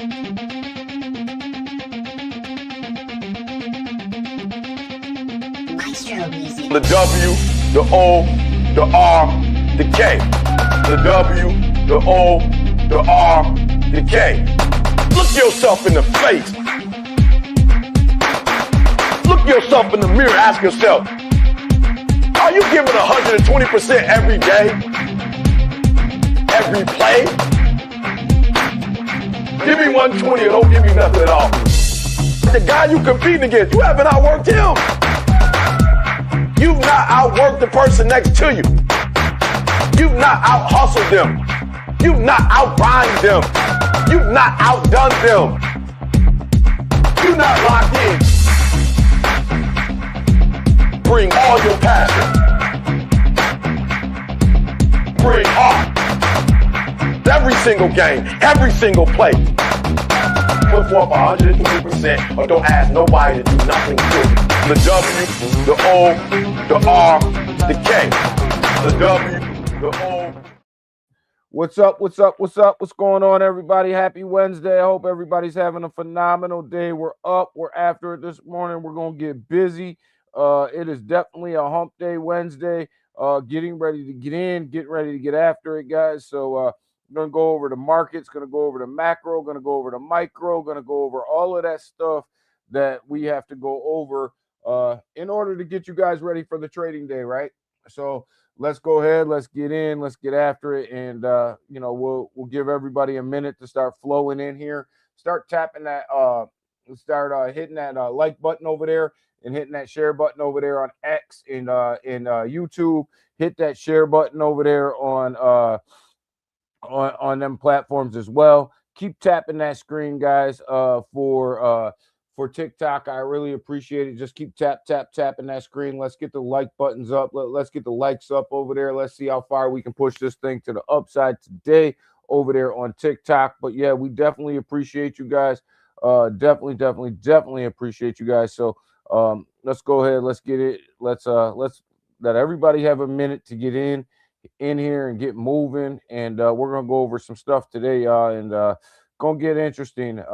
The W, the O, the R, the K. The W, the O, the R, the K. Look yourself in the face. Look yourself in the mirror. Ask yourself, are you giving 120% every day? Every play? Give me 120 or don't give me nothing at all. The guy you competing against, you haven't outworked him. You've not outworked the person next to you. You've not out-hustled them. You've not out-grind them. You've not outdone them. You're not locked in. Bring all your passion. Bring heart. Every single game, every single play. Put forth 120% or don't ask nobody to do nothing to you. The W, the O, the R, the K. The W, the O. What's up? What's up? What's up? What's going on, everybody? Happy Wednesday. I hope everybody's having a phenomenal day. We're up. We're after it this morning. We're going to get busy. It is definitely a hump day Wednesday. Getting ready to get in, getting ready to get after it, guys. So I'm going to go over the markets, going to go over the macro, going to go over the micro, going to go over all of that stuff that we have to go over in order to get you guys ready for the trading day, right? So let's go ahead, let's get in, let's get after it, and we'll give everybody a minute to start flowing in here. Start tapping that, start hitting that like button over there, and hitting that share button over there on X and YouTube. Hit that share button over there on them platforms as well. Keep tapping that screen, guys, for TikTok. I really appreciate it. Just keep tapping that screen. Let's get the like buttons up. Let's get the likes up over there. Let's see how far we can push this thing to the upside today over there on TikTok. But yeah, we definitely appreciate you guys. Definitely appreciate you guys. So let's go ahead. Let's get it. Let's let everybody have a minute to get in here and get moving. And we're gonna go over some stuff today, y'all, and gonna get interesting.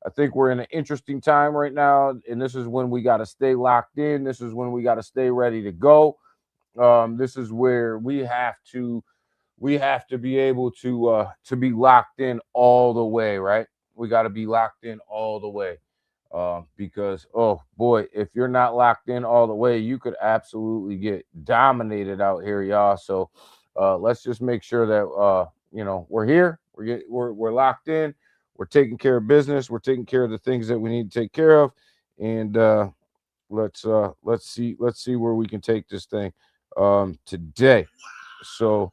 I think we're in an interesting time right now, and this is when we got to stay locked in. This is when we got to stay ready to go. This is where we have to be able to be locked in all the way, right? We got to be locked in all the way, because, oh boy, if you're not locked in all the way, you could absolutely get dominated out here, y'all. So let's just make sure that we're here, we're locked in. We're taking care of business. We're taking care of the things that we need to take care of, and let's see where we can take this thing today. So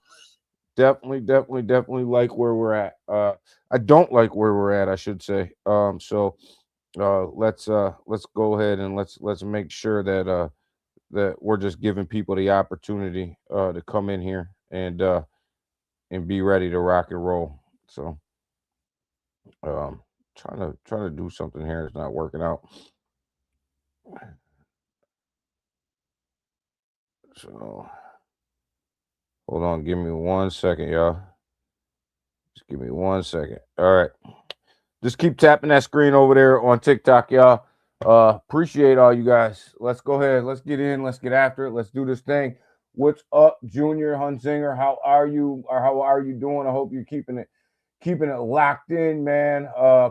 definitely like where we're at. I don't like where we're at, I should say. So let's go ahead and let's make sure that that we're just giving people the opportunity to come in here and be ready to rock and roll. So. Trying to do something here. It's not working out. So hold on, give me 1 second, y'all. Just give me 1 second. All right. Just keep tapping that screen over there on TikTok, y'all. Appreciate all you guys. Let's go ahead. Let's get in. Let's get after it. Let's do this thing. What's up, Junior Hunzinger? How are you? Or how are you doing? I hope you're keeping it locked in, man.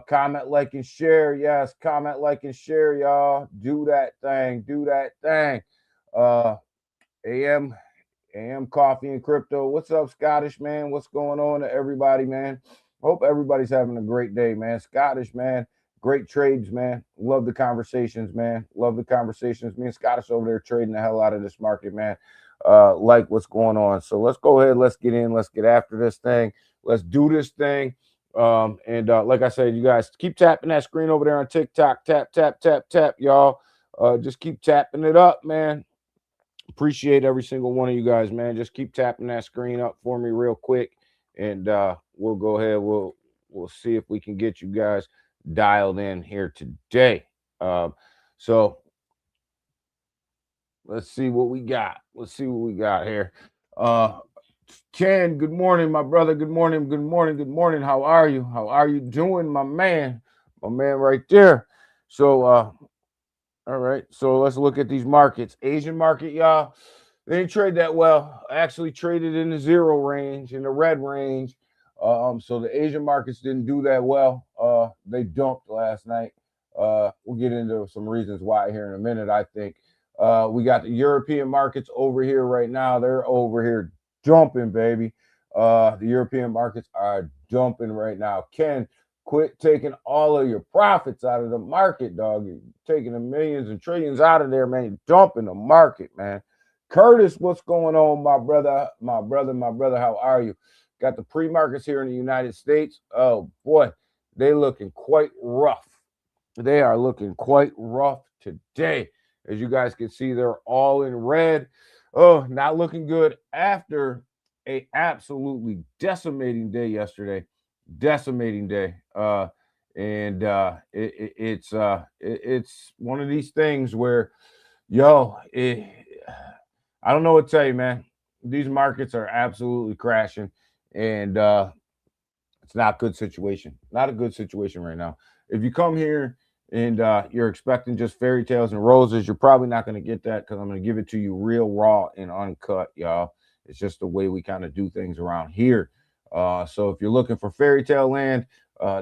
Comment, like, and share. Yes, comment, like, and share, y'all. Do that thing. AM Coffee and Crypto. What's up, Scottish, man? What's going on to everybody, man? Hope everybody's having a great day, man. Scottish, man. Great trades, man. Love the conversations, man. Love the conversations. Me and Scottish over there trading the hell out of this market, man. Like what's going on. So let's go ahead. Let's get in. Let's get after this thing. Let's do this thing. Like I said, you guys keep tapping that screen over there on TikTok. Tap, y'all. Just keep tapping it up, man. Appreciate every single one of you guys, man. Just keep tapping that screen up for me real quick, and we'll go ahead. We'll see if we can get you guys dialed in here today. So let's see what we got. Let's see what we got here. Ken, good morning, my brother. Good morning, good morning, good morning. How are you? How are you doing, my man? My man right there. So all right. So let's look at these markets. Asian market, y'all. They didn't trade that well. Actually traded in the zero range, in the red range. So the Asian markets didn't do that well. They dumped last night. We'll get into some reasons why here in a minute, I think. We got the European markets over here right now. They're over here jumping, baby. The European markets are jumping right now. Ken, quit taking all of your profits out of the market, dog. You're taking the millions and trillions out of there, man. You're dumping the market, man. Curtis, what's going on, my brother? My brother, my brother, how are you? Got the pre-markets here in the United States. Oh boy, they looking quite rough. They are looking quite rough today. As you guys can see, they're all in red. Oh, not looking good after a absolutely decimating day yesterday. Decimating day. It's one of these things where, yo, I don't know what to tell you, man. These markets are absolutely crashing, and it's not a good situation. Not a good situation right now. If you come here and you're expecting just fairy tales and roses, you're probably not going to get that because I'm going to give it to you real raw and uncut, y'all. It's just the way we kind of do things around here. So if you're looking for fairy tale land,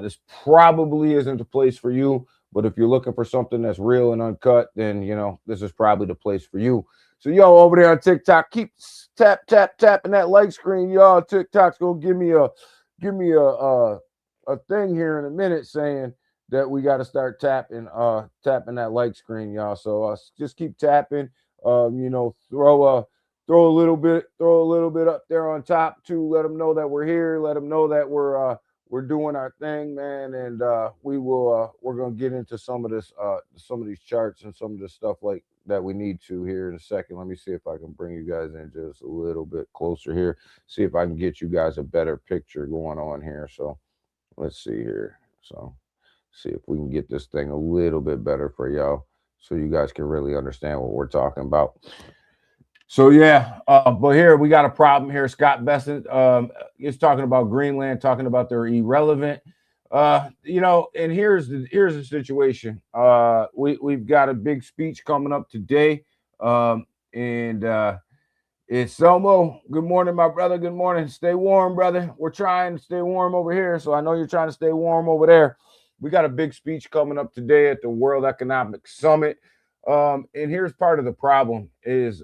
this probably isn't the place for you. But if you're looking for something that's real and uncut, then this is probably the place for you. So yo, over there on TikTok, keep tapping that like screen, y'all. TikTok's gonna give me a thing here in a minute saying that we got to start tapping that like screen, y'all. So just keep tapping. Throw a little bit up there on top too. Let them know that we're here. Let them know that we're doing our thing, man. And we're gonna get into some of these charts and some of the stuff like that we need to here in a second. Let me see if I can bring you guys in just a little bit closer here. See if I can get you guys a better picture going on here. So let's see here. So see if we can get this thing a little bit better for y'all so you guys can really understand what we're talking about. So yeah, but here we got a problem here. Scott Bessent is talking about Greenland, talking about they're irrelevant. And here's the situation. We've got a big speech coming up today, and it's Selmo. Good morning, my brother. Good morning. Stay warm, brother. We're trying to stay warm over here, so I know you're trying to stay warm over there. We got a big speech coming up today at the World Economic Summit. And here's part of the problem is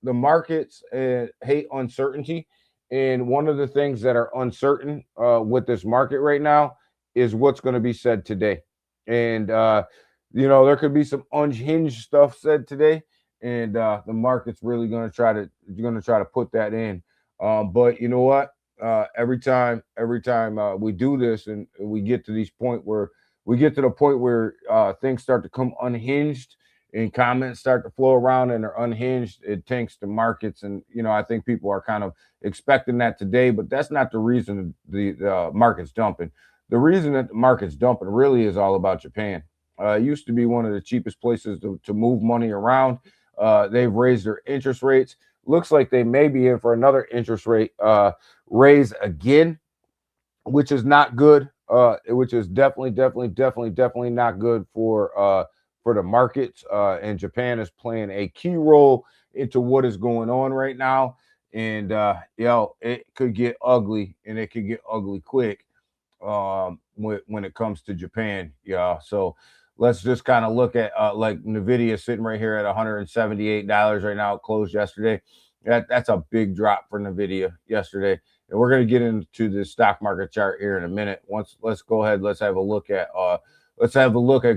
the markets hate uncertainty. And one of the things that are uncertain with this market right now is what's going to be said today. And, there could be some unhinged stuff said today. And the market's really going to try to put that in. But you know what? Every time we do this and we get to the point where things start to come unhinged and comments start to flow around and they're unhinged, it tanks the markets. And I think people are kind of expecting that today, but that's not the reason the market's dumping. The reason that the market's dumping really is all about Japan. It used to be one of the cheapest places to move money around. They've raised their interest rates. Looks like they may be in for another interest rate raise again, which is not good. Which is definitely not good for the markets. And Japan is playing a key role into what is going on right now. And it could get ugly, and it could get ugly quick when it comes to Japan. Yeah. So let's just kind of look at like Nvidia sitting right here at $178 right now. It closed yesterday. That's a big drop for Nvidia yesterday. And we're going to get into the stock market chart here in a minute. Let's go ahead. Let's have a look at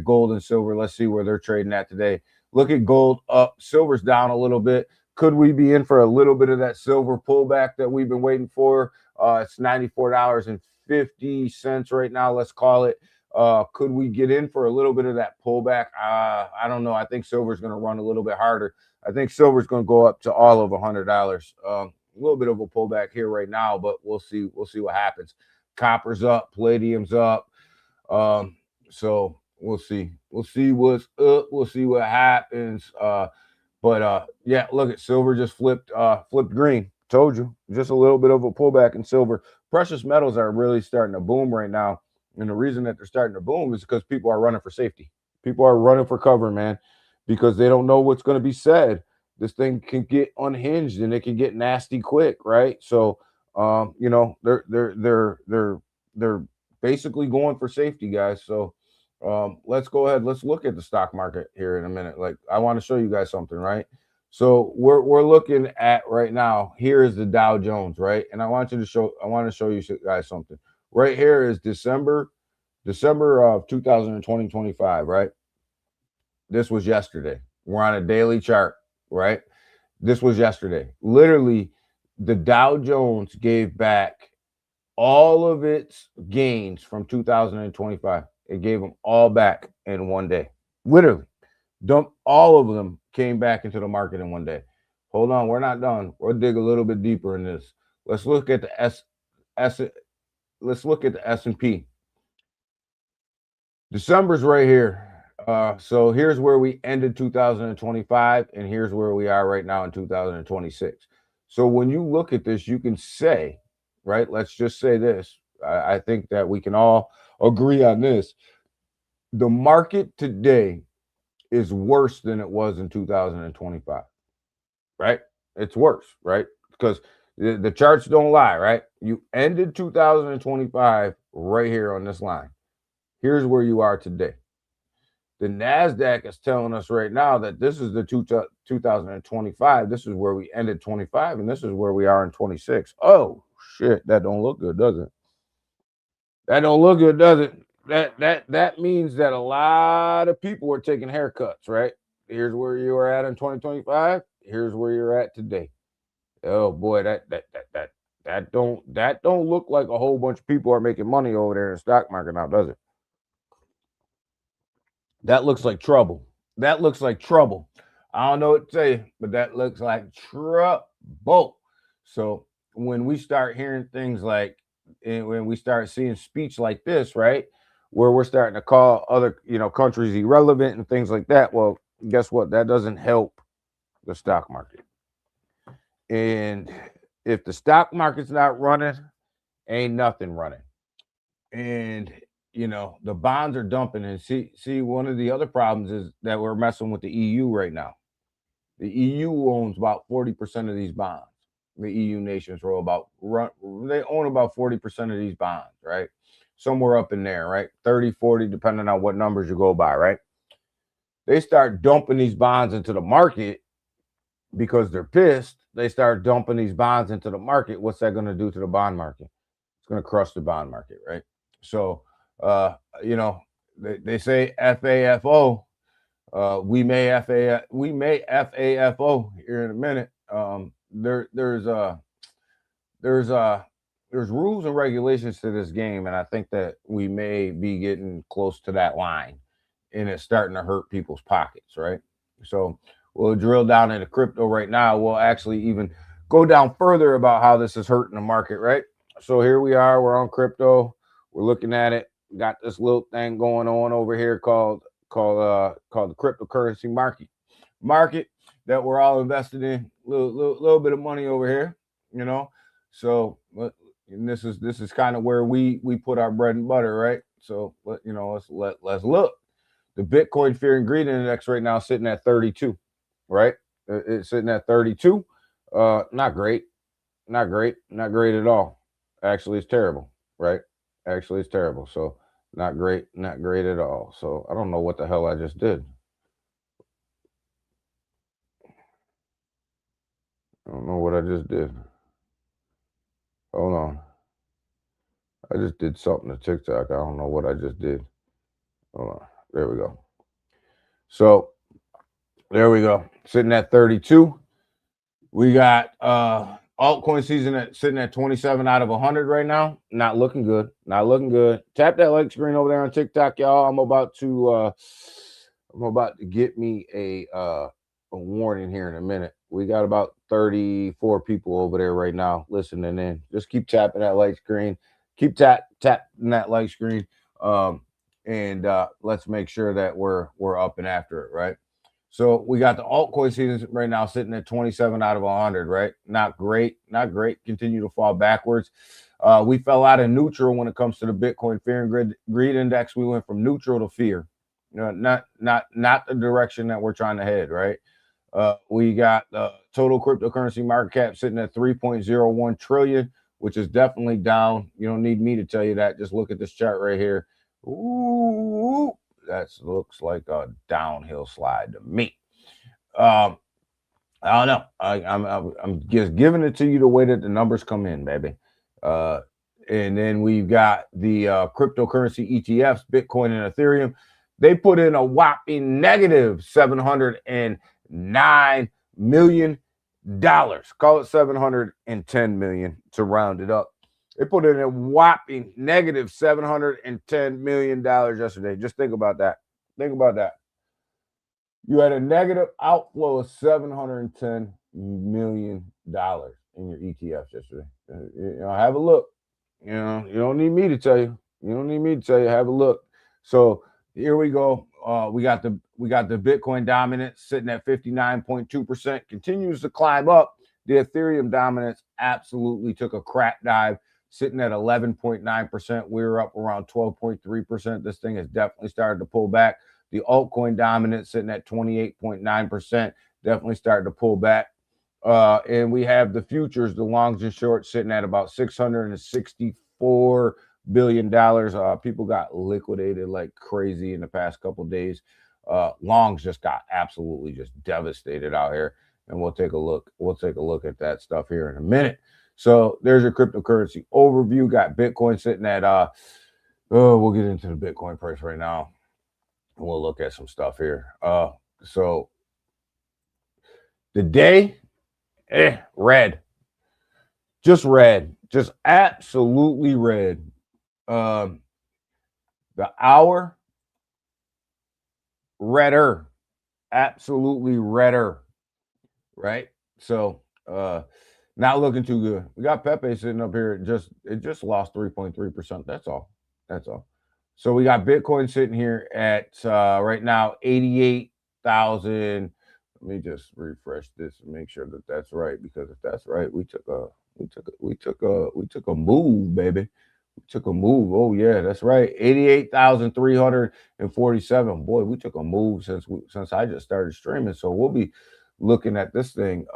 gold and silver. Let's see where they're trading at today. Look at gold up, silver's down a little bit. Could we be in for a little bit of that silver pullback that we've been waiting for? It's $94.50 right now. Let's call it. Could we get in for a little bit of that pullback? I don't know. I think silver's going to run a little bit harder. I think silver's going to go up to all of $100. A little bit of a pullback here right now, but we'll see what happens. Copper's up, palladium's up. So we'll see what's up. We'll see what happens. But look at silver just flipped green. Told you, just a little bit of a pullback in silver. Precious metals are really starting to boom right now. And the reason that they're starting to boom is because people are running for safety. People are running for cover, man, because they don't know what's going to be said. This thing can get unhinged and it can get nasty quick, right? So, you know, they're basically going for safety, guys. So, let's go ahead. Let's look at the stock market here in a minute. Like, I want to show you guys something, right? So we're looking at right now. Here is the Dow Jones, right? And I want to show you guys something. Right here is December of 2020, 25, right? This was yesterday. We're on a daily chart, right? This was yesterday. Literally, the Dow Jones gave back all of its gains from 2025. It gave them all back in one day. Literally. All of them came back into the market in one day. Hold on, we're not done. We'll dig a little bit deeper in this. Let's look at the let's look at the S&P. December's right here. So here's where we ended 2025, and here's where we are right now in 2026. So when you look at this, you can say, right? Let's just say this. I think that we can all agree on this. The market today is worse than it was in 2025, right? It's worse, right? Because the charts don't lie, right? You ended 2025 right here on this line. Here's where you are today. The NASDAQ is telling us right now that this is the 2025. This is where we ended 25, and this is where we are in 26. Oh, shit. That don't look good, does it? That don't look good, does it? That means that a lot of people are taking haircuts, right? Here's where you are at in 2025. Here's where you're at today. Oh boy, that don't look like a whole bunch of people are making money over there in the stock market now, does it? That looks like trouble. That looks like trouble. I don't know what to say, but that looks like trouble. So when we start hearing things like, and when we start seeing speech like this, right, where we're starting to call other, countries irrelevant and things like that, well, guess what? That doesn't help the stock market. And if the stock market's not running, ain't nothing running. And the bonds are dumping. And see, one of the other problems is that we're messing with the EU right now. The EU owns about 40% of these bonds. The EU nations they own about 40% of these bonds, right? Somewhere up in there, right? 30, 40, depending on what numbers you go by, right? They start dumping these bonds into the market because they're pissed. They start dumping these bonds into the market. What's that going to do to the bond market? It's going to crush the bond market, right? So, they say FAFO. We may FAFO here in a minute. There's rules and regulations to this game, and I think that we may be getting close to that line, and it's starting to hurt people's pockets, right? So we'll drill down into crypto right now. We'll actually even go down further about how this is hurting the market, right? So here we are. We're on crypto. We're looking at it. Got this little thing going on over here called the cryptocurrency market that we're all invested in. Little bit of money over here, So, and this is kind of where we put our bread and butter, right? So, let's look. The Bitcoin Fear and Greed Index right now is sitting at 32, right? It's sitting at 32. Not great at all. Actually, it's terrible, right? Actually, it's terrible. So not great at all. So I don't know what the hell I just did. I don't know what I just did. Hold on. I just did something to TikTok. I don't know what I just did. Hold on. There we go. So there we go. Sitting at 32. We got altcoin season sitting at 27 out of 100 right now. Not looking good. Tap that like screen over there on TikTok, y'all. I'm about to get me a warning here in a minute. We got about 34 people over there right now listening in. Just keep tapping that like screen. Keep tapping that like screen. And let's make sure that we're up and after it, right? So we got the altcoin season right now sitting at 27 out of 100, right? Not great, not great. Continue to fall backwards. We fell out of neutral when it comes to the Bitcoin fear and greed index. We went from neutral to fear. Not the direction that we're trying to head, right? We got the total cryptocurrency market cap sitting at 3.01 trillion, which is definitely down. You don't need me to tell you that. Just look at this chart right here. Ooh, that looks like a downhill slide to me. I don't know. I'm just giving it to you the way that the numbers come in, baby. And then we've got the cryptocurrency ETFs, Bitcoin and Ethereum. They put in a whopping negative $709 million. Call it 710 million to round it up. They put in a whopping negative $710 million yesterday. Just think about that. Think about that. You had a negative outflow of $710 million in your ETFs yesterday. Have a look. You don't need me to tell you. You don't need me to tell you. Have a look. So here we go. We got the Bitcoin dominance sitting at 59.2%. Continues to climb up. The Ethereum dominance absolutely took a crap dive, sitting at 11.9%. We were up around 12.3%. This thing has definitely started to pull back. The altcoin dominance sitting at 28.9%. Definitely started to pull back. And we have the futures, the longs and shorts, sitting at about $664 billion. People got liquidated like crazy in the past couple of days. Longs just got absolutely just devastated out here. And we'll take a look. We'll take a look at that stuff here in a minute. So there's your cryptocurrency overview. Got Bitcoin sitting at we'll get into the Bitcoin price right now. And we'll look at some stuff here. So the day, red. Just red. Just absolutely red. The hour, redder. Absolutely redder. Right? So not looking too good. We got Pepe sitting up here. It just lost 3.3%. That's all. That's all. So we got Bitcoin sitting here at right now 88,000. Let me just refresh this and make sure that that's right, because if that's right, we took a move, baby. We took a move. Oh yeah, that's right. 88,347. Boy, we took a move since I just started streaming. So we'll be looking at this thing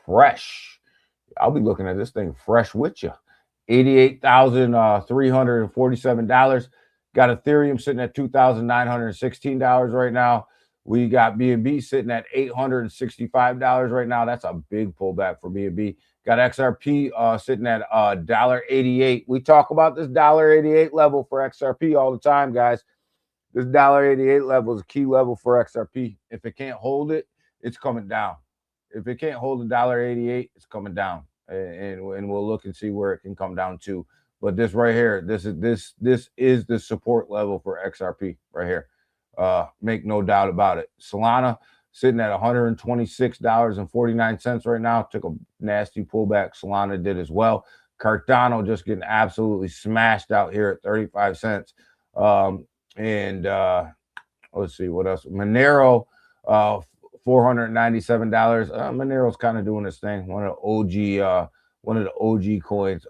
fresh. I'll be looking at this thing fresh with you. $88,347. Got Ethereum sitting at $2,916 right now. We got BNB sitting at $865 right now. That's a big pullback for BNB. Got XRP sitting at $1.88. We talk about this $1.88 level for XRP all the time, guys. This $1.88 level is a key level for XRP. If it can't hold it, it's coming down. If it can't hold $1.88, it's coming down. And we'll look and see where it can come down to. But this right here, this is the support level for XRP right here. Make no doubt about it. Solana sitting at $126.49 right now. Took a nasty pullback. Solana did as well. Cardano just getting absolutely smashed out here at 35 cents. And let's see what else. Monero, $497. Monero's kind of doing this thing. One of the OG coins.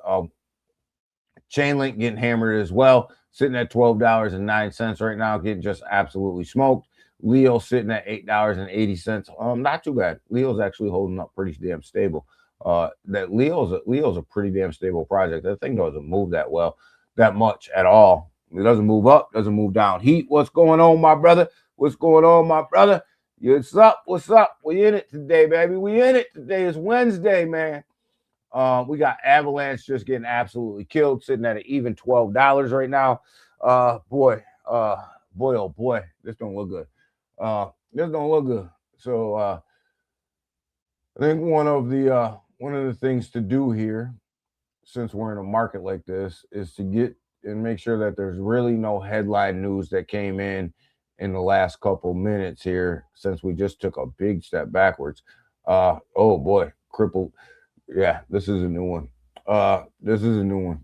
Chainlink getting hammered as well, sitting at $12.09 right now, getting just absolutely smoked. Leo sitting at $8.80. Not too bad. Leo's actually holding up pretty damn stable. That Leo's a pretty damn stable project. That thing doesn't move that much at all. It doesn't move up, doesn't move down. Heat, what's going on, my brother? What's going on, my brother? What's up? What's up? We in it today, baby. We in it today. It's Wednesday, man. We got Avalanche just getting absolutely killed, sitting at an even $12 right now. Boy, oh boy, this don't look good. This don't look good. So I think one of the things to do here, since we're in a market like this, is to get and make sure that there's really no headline news that came in the last couple minutes here, since we just took a big step backwards. Oh boy, crippled. Yeah, this is a new one. This is a new one.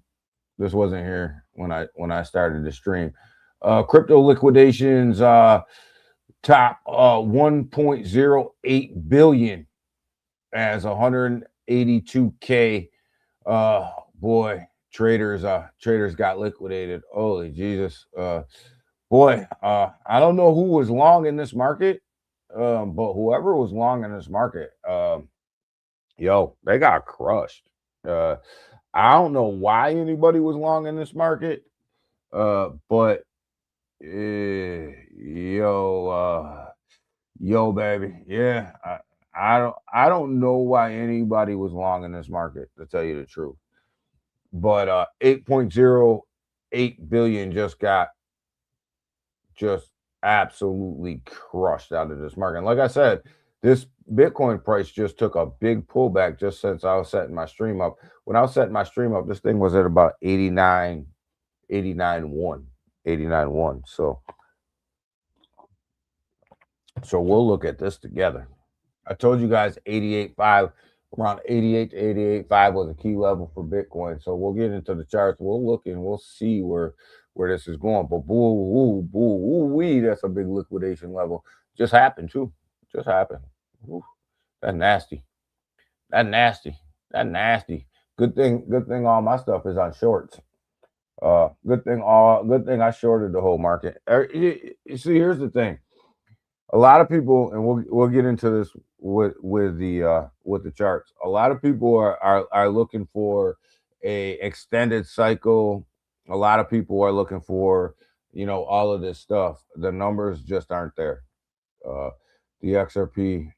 This wasn't here when I started the stream. Crypto liquidations top 1.08 billion as 182K. Boy, traders got liquidated. Holy Jesus. Boy, I don't know who was long in this market, but whoever was long in this market, yo, they got crushed. I don't know why anybody was long in this market, but yo, baby, yeah, I don't know why anybody was long in this market, to tell you the truth. But 8.08 billion just absolutely crushed out of this market. And like I said, this Bitcoin price just took a big pullback just since I was setting my stream up. When I was setting my stream up, this thing was at about 89.1. So we'll look at this together. I told you guys 88.5, around 88 to 88.5 was a key level for Bitcoin. So we'll get into the charts. We'll look and we'll see where this is going. But that's a big liquidation level. Just happened too. Just happened. Ooh, that's nasty. That nasty. Good thing all my stuff is on shorts. Good thing I shorted the whole market. You see, here's the thing. A lot of people, and we'll get into this with the charts. A lot of people are looking for a extended cycle. A lot of people are looking for, all of this stuff. The numbers just aren't there. The XRP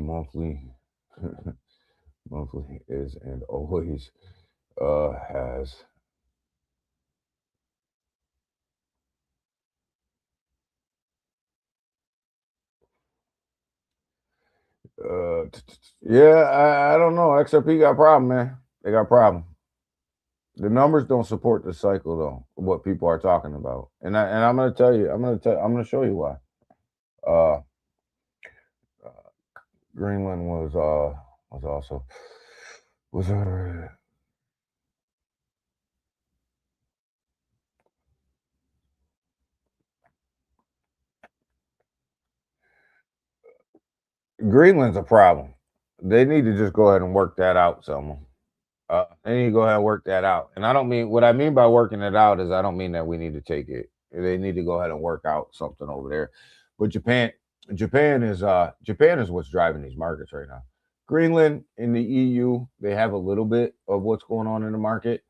monthly is and always has. Yeah, I don't know. XRP got a problem, man. They got a problem. The numbers don't support the cycle, though. What people are talking about, and I'm gonna tell you. I'm gonna show you why. Greenland was also was. Greenland's a problem. They need to just go ahead and work that out, someone. They need to go ahead and work that out. And I don't mean, what I mean by working it out is I don't mean that we need to take it. They need to go ahead and work out something over there. But Japan is what's driving these markets right now. Greenland in the EU, they have a little bit of what's going on in the market,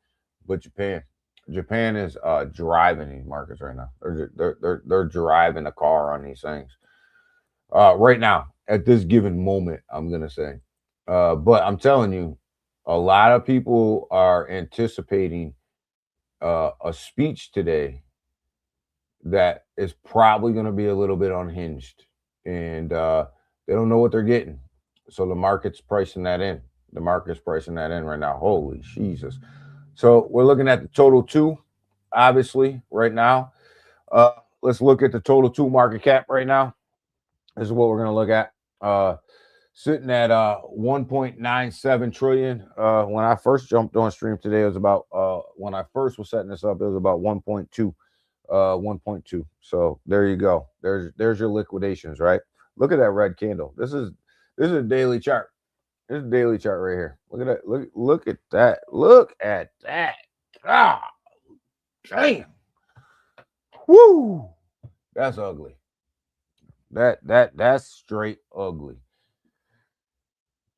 but Japan is driving these markets right now. They're driving the car on these things. Right now, at this given moment, I'm gonna say. But I'm telling you, a lot of people are anticipating a speech today that is probably going to be a little bit unhinged, and they don't know what they're getting. So the market's pricing that in. The market's pricing that in right now. Holy Jesus! So we're looking at the total two, obviously, right now. Let's look at the total two market cap right now. This is what we're going to look at. Sitting at 1.97 trillion. When I first jumped on stream today, it was about when I first was setting this up, it was about 1.2. 1.2. So there you go. There's your liquidations, right? Look at that red candle. This is a daily chart. This is a daily chart right here. Look at that. Look at that. Look at that. Ah, damn. Woo. That's ugly. That's straight ugly.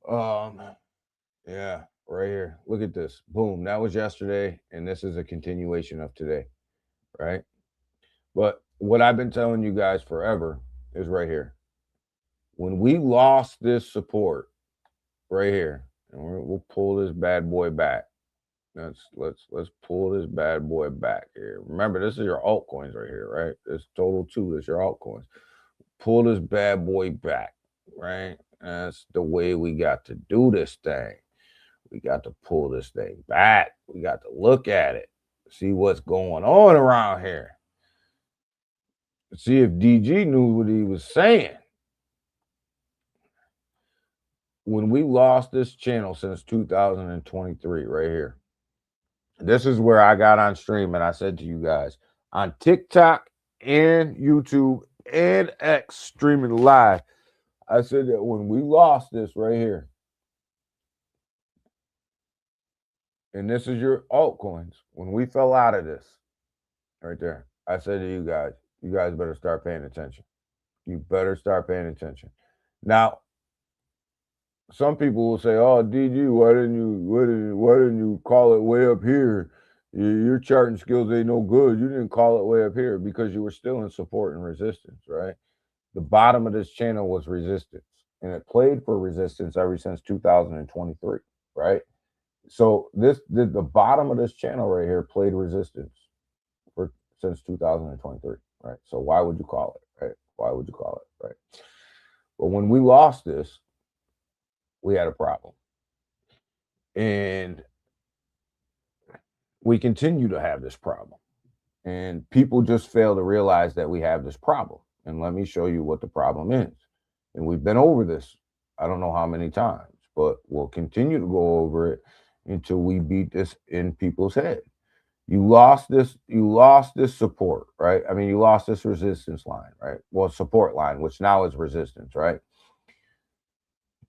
Yeah, right here. Look at this. Boom. That was yesterday, and this is a continuation of today, right? But what I've been telling you guys forever is right here. When we lost this support right here, and we'll pull this bad boy back. Let's pull this bad boy back here. Remember, this is your altcoins right here, right? This total two. This is your altcoins. Pull this bad boy back, right? That's the way we got to do this thing. We got to pull this thing back. We got to look at it, see what's going on around here. See if DG knew what he was saying. When we lost this channel since 2023, right here, this is where I got on stream and I said to you guys, on TikTok and YouTube and X streaming live. I said that when we lost this right here, and this is your altcoins, when we fell out of this right there, I said to you guys better start paying attention. You better start paying attention. Now, some people will say, "Oh, DG, why didn't you call it way up here? Your charting skills ain't no good. You didn't call it way up here because you were still in support and resistance, right? The bottom of this channel was resistance, and it played for resistance ever since 2023, right? So the bottom of this channel right here played resistance for since 2023, right? So why would you call it, right? Why would you call it, right? But when we lost this, we had a problem. And we continue to have this problem. And people just fail to realize that we have this problem. And let me show you what the problem is. And we've been over this, I don't know how many times, but we'll continue to go over it until we beat this in people's head. You lost this support, right? I mean, you lost this resistance line, right? Well, support line, which now is resistance, right?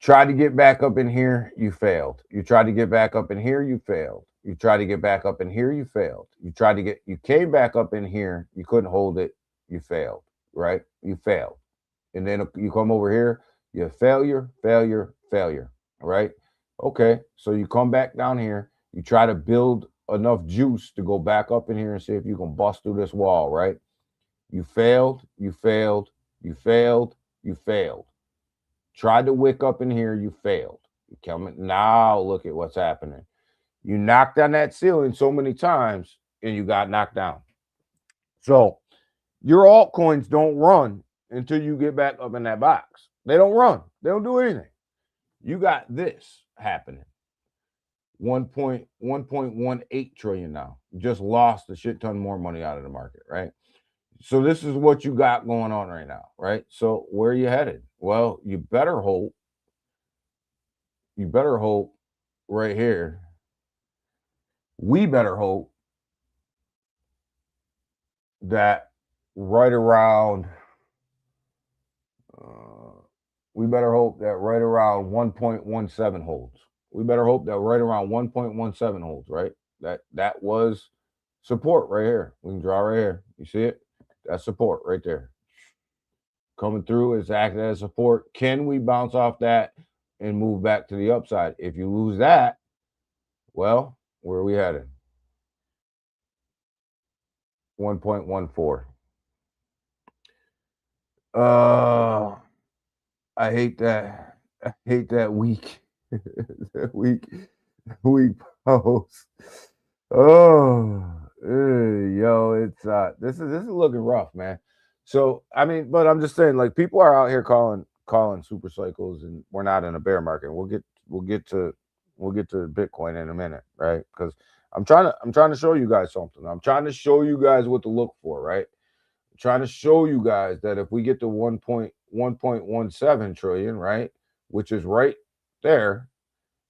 Tried to get back up in here, you failed. You tried to get back up in here, you failed. You tried to get back up in here, you failed. You came back up in here, you couldn't hold it, you failed, right? You failed. And then you come over here, you have failure, right? Okay, so you come back down here, you try to build enough juice to go back up in here and see if you can bust through this wall, right? You failed. Tried to wick up in here, you failed. You come now, look at what's happening. You knocked on that ceiling so many times and you got knocked down. So your altcoins don't run until you get back up in that box. They don't run. They don't do anything. You got this happening. 1.18 trillion now. You just lost a shit ton more money out of the market, right? So this is what you got going on right now, right? So where are you headed? Well, you better hope right here. We better hope that right around 1.17 holds. We better hope that right around 1.17 holds, right? That was support right here. We can draw right here. You see it? That's support right there. Coming through, it's acting as support. Can we bounce off that and move back to the upside? If you lose that, well, where are we headed? 1.14. I hate that. I hate that weak, that weak post. Oh, yo, it's this is looking rough, man. So I mean, but I'm just saying, like, people are out here calling super cycles, and we're not in a bear market. We'll get to Bitcoin in a minute, right? Because I'm trying to show you guys something. I'm trying to show you guys what to look for, right? I'm trying to show you guys that if we get to 1.17 trillion, right, which is right there,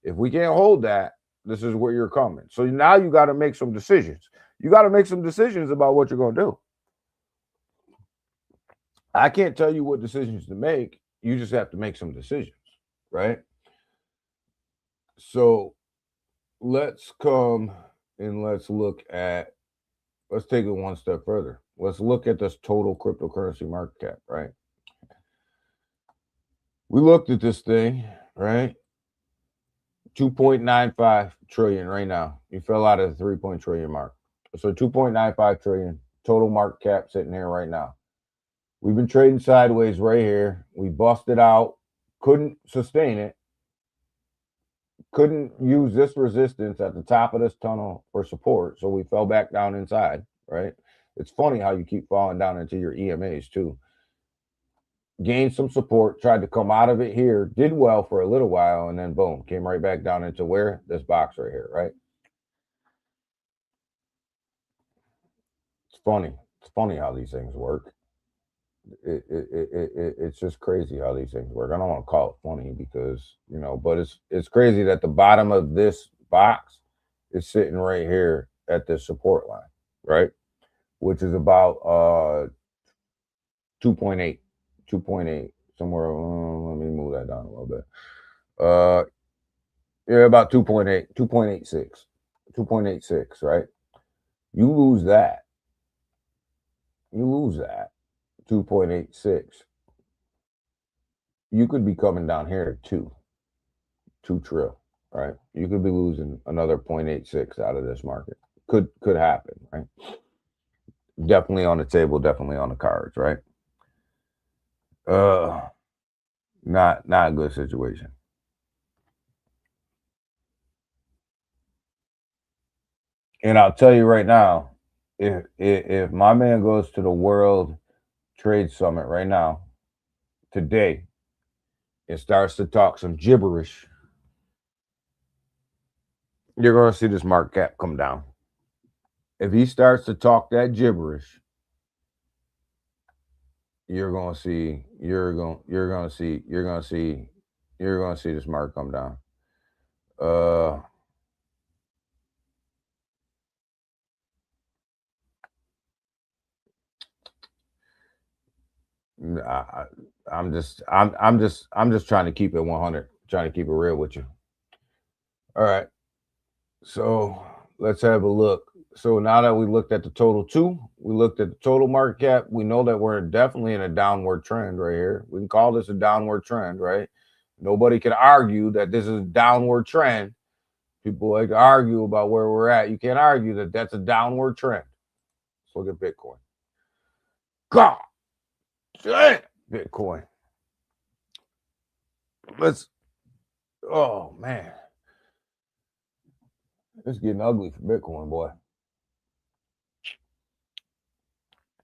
if we can't hold that, this is where you're coming. So now you got to make some decisions. You got to make some decisions about what you're going to do. I can't tell you what decisions to make. You just have to make some decisions, right? So let's come and let's take it one step further. Let's look at this total cryptocurrency market cap, right? We looked at this thing, right? 2.95 trillion right now. You fell out of the 3 trillion mark. So 2.95 trillion total market cap sitting here right now. We've been trading sideways right here. We busted out, couldn't sustain it, couldn't use this resistance at the top of this tunnel for support. So we fell back down inside, right? It's funny how you keep falling down into your EMAs too. Gained some support, tried to come out of it here, did well for a little while, and then boom, came right back down into where? This box right here, right? It's funny. It's funny how these things work. It's just crazy how these things work. I don't want to call it funny because, but it's crazy that the bottom of this box is sitting right here at this support line, right? Which is about 2.8, 2.8, somewhere. Let me move that down a little bit. Yeah, about 2.8, 2.86, 2.86, right? You lose that. 2.86. You could be coming down here to 2 trill, right? You could be losing another 0.86 out of this market. Could happen, right? Definitely on the table, definitely on the cards, right? Not a good situation. And I'll tell you right now, if my man goes to the World Trade Summit right now, today, and starts to talk some gibberish, you're going to see this market cap come down. If he starts to talk that gibberish, you're going to see this market come down. I'm just trying to keep it 100, trying to keep it real with you. All right. So let's have a look. So now that we looked at the total we looked at the total market cap. We know that we're definitely in a downward trend right here. We can call this a downward trend, right? Nobody can argue that this is a downward trend. People like to argue about where we're at. You can't argue that that's a downward trend. Let's look at Bitcoin. God damn, Bitcoin. Oh man. It's getting ugly for Bitcoin, boy.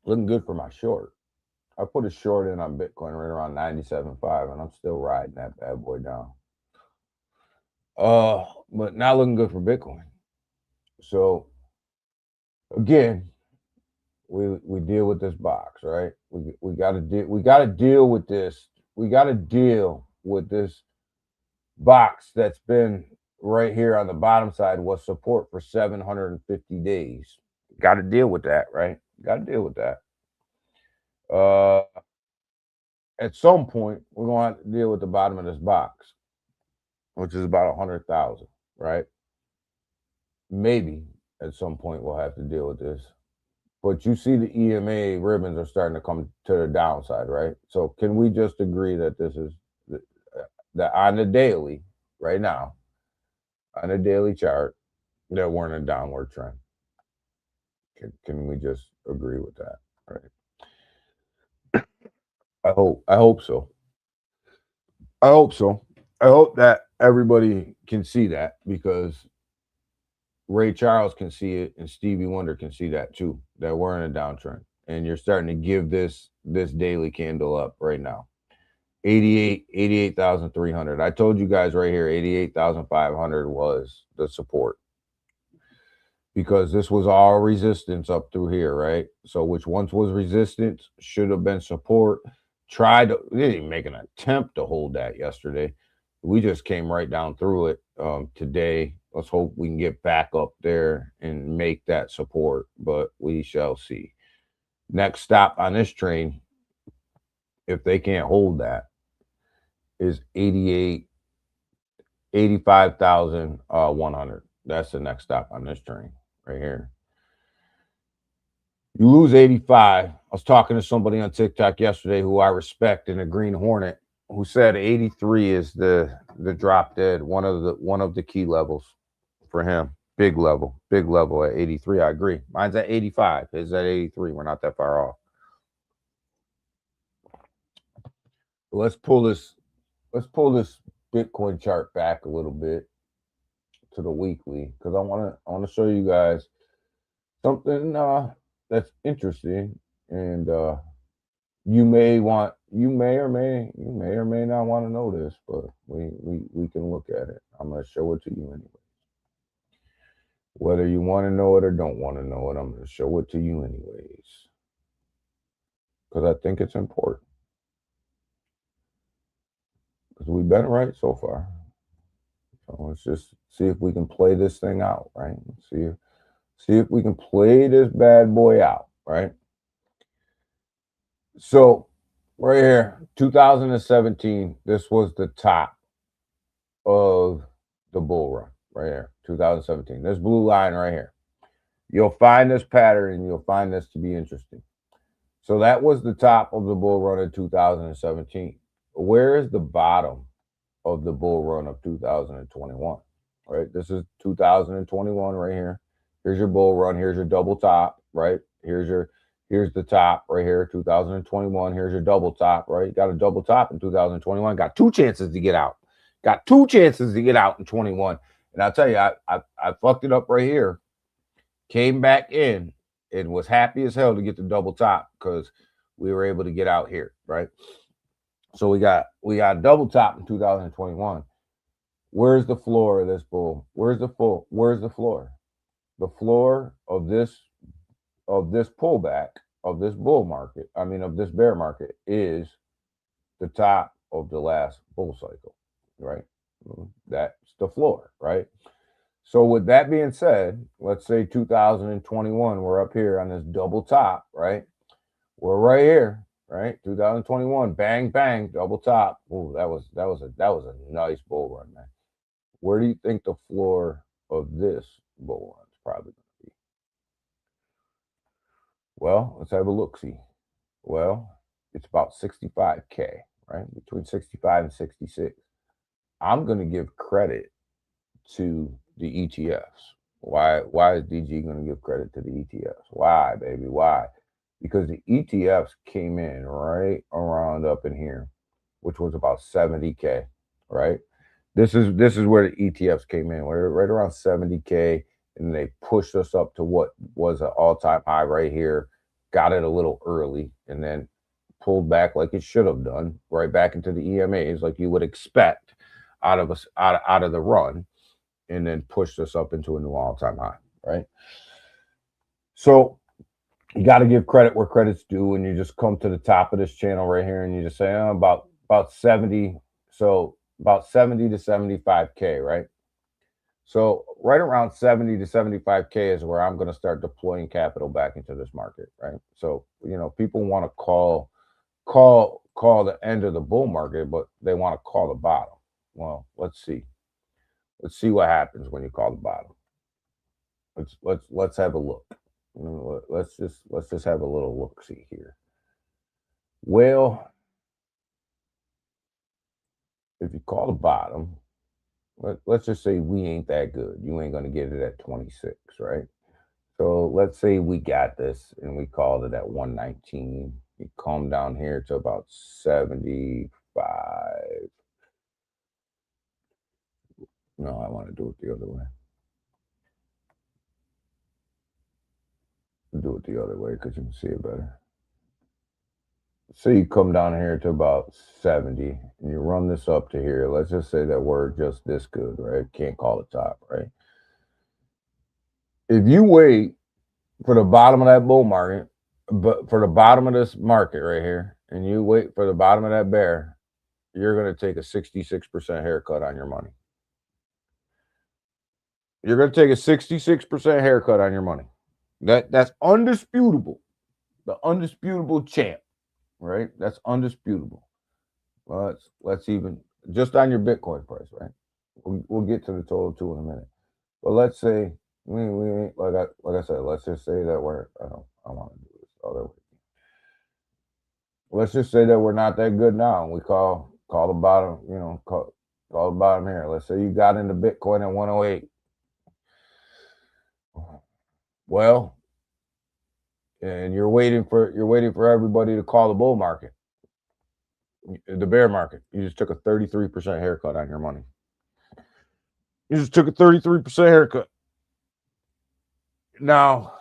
Looking good for my short. I put a short in on Bitcoin right around 97.5, and I'm still riding that bad boy down. But not looking good for Bitcoin. So again, we deal with this box, right? We got to deal with this. We got to deal with this box that's been right here on the bottom side was support for 750 days. Got to deal with that, right? Got to deal with that. At some point, we're going to have to deal with the bottom of this box, which is about 100,000, right? Maybe at some point we'll have to deal with this. But you see the EMA ribbons are starting to come to the downside, right? So can we just agree that this is that on the daily right now, on the daily chart, that we're in a downward trend? Can we just agree with that, right? I hope so. I hope so. I hope that everybody can see that, because Ray Charles can see it and Stevie Wonder can see that too, that we're in a downtrend. And you're starting to give this daily candle up right now. 88,300. I told you guys right here, 88,500 was the support, because this was all resistance up through here, right? So which once was resistance should have been support. They didn't even make an attempt to hold that yesterday. We just came right down through it today. Let's hope we can get back up there and make that support, but we shall see. Next stop on this train, if they can't hold that, is 85,100. That's the next stop on this train right here. You lose 85. I was talking to somebody on TikTok yesterday who I respect, in a Green Hornet, who said 83 is the drop dead, one of the key levels for him. Big level at 83. I agree. Mine's at 85. It's at 83. We're not that far off. Let's pull this Bitcoin chart back a little bit to the weekly, because I want to show you guys something that's interesting, and you may or may not want to know this, but we can look at it. I'm going to show it to you anyway. Whether you want to know it or don't want to know it, I'm going to show it to you anyways, because I think it's important. Because we've been right so far. So let's just see if we can play this thing out, right? See if we can play this bad boy out, right? So right here, 2017, this was the top of the bull run right here, 2017. This blue line right here. You'll find this pattern and you'll find this to be interesting. So that was the top of the bull run in 2017. Where is the bottom of the bull run of 2021? Right? This is 2021 right here. Here's your bull run. Here's your double top, right? Here's the top right here, 2021. Here's your double top, right? You got a double top in 2021. Got two chances to get out. Got two chances to get out in 21. And I'll tell you, I fucked it up right here. Came back in and was happy as hell to get the double top because we were able to get out here, right? So we got double top in 2021. Where's the floor of this bull? Where's the floor? The floor of this pullback of this bull market, of this bear market, is the top of the last bull cycle, right? That's the floor, right? So with that being said, let's say 2021, we're up here on this double top, right? We're right here, right? 2021, bang bang, double top. Ooh, that was a nice bull run, man. Where do you think the floor of this bull run is probably going to be? Well, let's have a look. See, well, it's about 65K, right? Between 65 and 66. I'm going to give credit to the ETFs. Why is DG going to give credit to the ETFs? Why, baby? Why? Because the ETFs came in right around up in here, which was about 70K, right? This is where the ETFs came in. We're right around 70K, and they pushed us up to what was an all-time high right here. Got it a little early, and then pulled back like it should have done, right back into the EMAs, like you would expect out of us out of the run, and then pushed us up into a new all-time high, right? So you got to give credit where credit's due, and you just come to the top of this channel right here, and you just say about 70, so about 70 to 75K, right? So right around 70 to 75K is where I'm going to start deploying capital back into this market, right? So people want to call the end of the bull market, but they want to call the bottom. Well, let's see what happens when you call the bottom. Let's have a look. Let's just have a little look see here. Well, if you call the bottom, let's just say we ain't that good. You ain't going to get it at 26, right? So let's say we got this and we called it at 119. You come down here to about 75. No, I want to do it the other way. Do it the other way because you can see it better. So you come down here to about 70 and you run this up to here. Let's just say that we're just this good, right? Can't call it top, right? If you wait for the bottom of that bull market, but for the bottom of this market right here, and you wait for the bottom of that bear, you're going to take a 66% haircut on your money. You're going to take a 66% haircut on your money. That's undisputable. The undisputable champ, right? That's undisputable. Let's even just on your Bitcoin price, right? We'll get to the total too in a minute. But let's say we like I said, let's just say that we're I want to do this other way. Let's just say that we're not that good now, and we call the bottom, call the bottom here. Let's say you got into Bitcoin at 108. Well, and you're waiting for everybody to call the bull market, the bear market. You just took a 33% haircut on your money. You just took a 33% haircut. Now,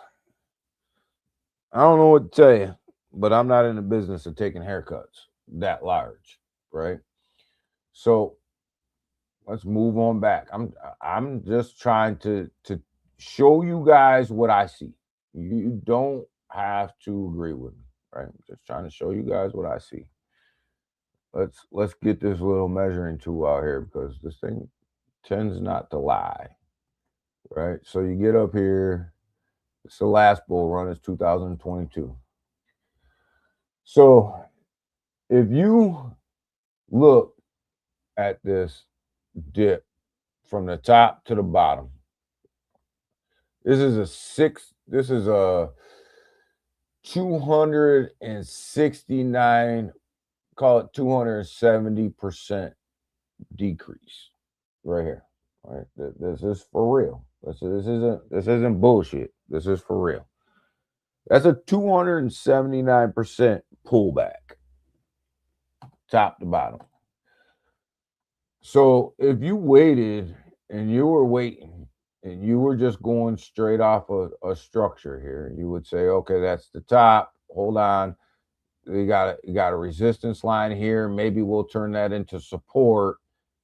I don't know what to tell you, but I'm not in the business of taking haircuts that large, right? So let's move on back. I'm just trying to show you guys what I see. You don't have to agree with me, right? I'm just trying to show you guys what I see. Let's get this little measuring tool out here because this thing tends not to lie, right? So you get up here. It's the last bull run. It's 2022. So if you look at this dip from the top to the bottom, this is a 269, call it 270% decrease right here. All right, this is for real. This isn't bullshit. This is for real. That's a 279% pullback, top to bottom. So if you waited and you were waiting and you were just going straight off a structure here, you would say, okay, that's the top. Hold on. You got a resistance line here. Maybe we'll turn that into support.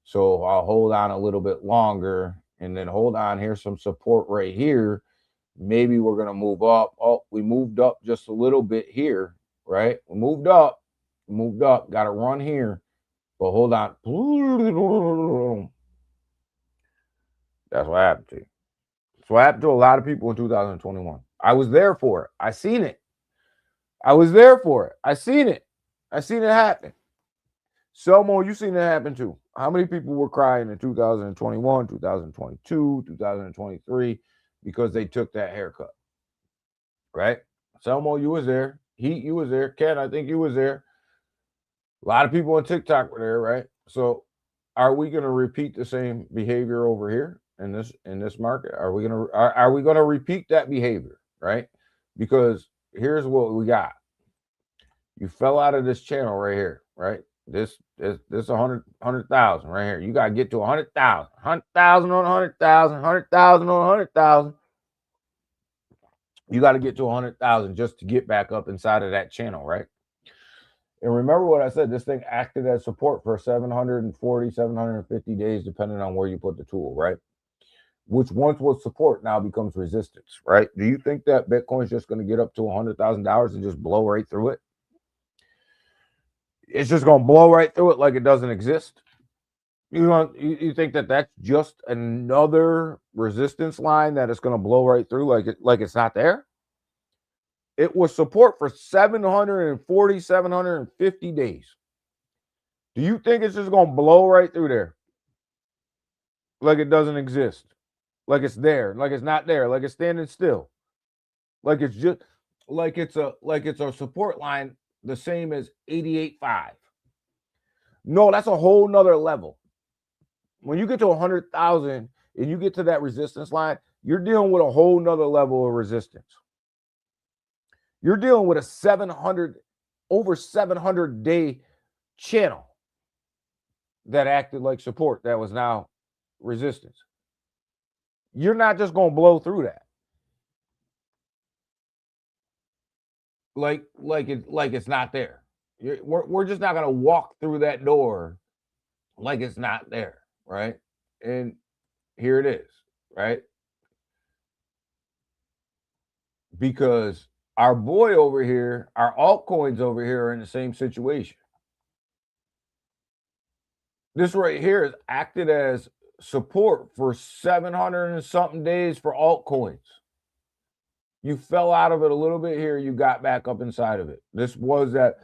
So I'll hold on a little bit longer and then hold on. Here's some support right here. Maybe we're going to move up. Oh, we moved up just a little bit here, right? We moved up, got to run here. But hold on. That's what happened to you. That's what happened to a lot of people in 2021. I was there for it. I seen it. I was there for it. I seen it. I seen it happen. Selmo, you seen it happen too. How many people were crying in 2021, 2022, 2023 because they took that haircut? Right? Selmo, you was there. Heat, you was there. Ken, I think you was there. A lot of people on TikTok were there, right? So are we going to repeat the same behavior over here in this market? Are we going to repeat that behavior, right? Because here's what we got. You fell out of this channel right here, right? This 100,000 right here. You got to get to 100,000. 100,000 on 100,000, 100,000 on 100,000. You got to get to 100,000 just to get back up inside of that channel, right? And remember what I said, this thing acted as support for 740, 750 days, depending on where you put the tool, right? Which once was support now becomes resistance, right? Do you think that Bitcoin is just going to get up to $100,000 and just blow right through it? It's just going to blow right through it like it doesn't exist? You think that that's just another resistance line that it's going to blow right through like it's not there? It was support for 740, 750 days. Do you think it's just going to blow right through there? Like it doesn't exist? Like it's there, like it's not there, like it's standing still. Like it's just like it's a support line the same as 88.5. No, that's a whole nother level. When you get to 100,000 and you get to that resistance line, you're dealing with a whole nother level of resistance. You're dealing with a over 700 day channel that acted like support that was now resistance. You're not just going to blow through that. Like it's not there. We're just not going to walk through that door like it's not there, right? And here it is, right? Because our boy over here, our altcoins over here are in the same situation. This right here has acted as support for 700 and something days for altcoins. You fell out of it a little bit here, you got back up inside of it. This was that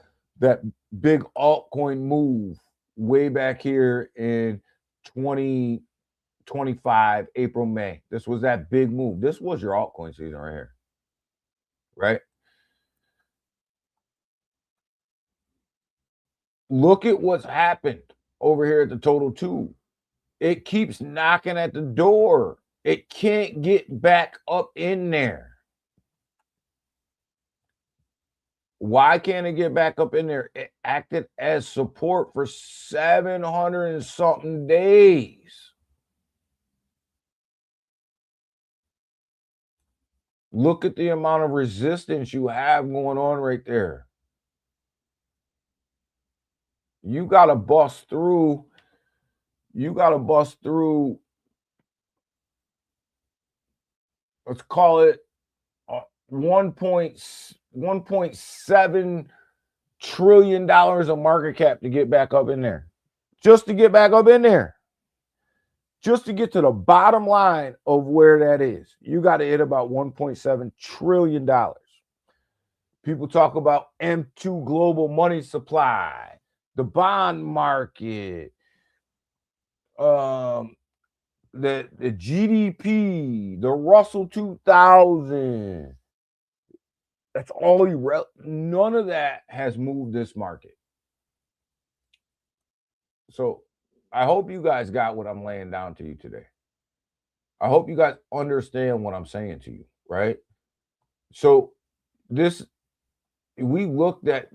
big altcoin move way back here in 2025, April, May. This was that big move. This was your altcoin season right here, right? Look at what's happened over here at the total 2. It keeps knocking at the door. It can't get back up in there. Why can't it get back up in there? It acted as support for 700 and something days. Look at the amount of resistance you have going on right there. You got to bust through. Let's call it 1.7 trillion of market cap to get back up in there. Just to get back up in there. Just to get to the bottom line of where that is. You got to hit about $1.7 trillion. People talk about M2 global money supply, the bond market, the GDP, the Russell 2000. That's all none of that has moved this market. So I hope you guys got what I'm laying down to you today. I hope you guys understand what I'm saying to you, right? So we looked at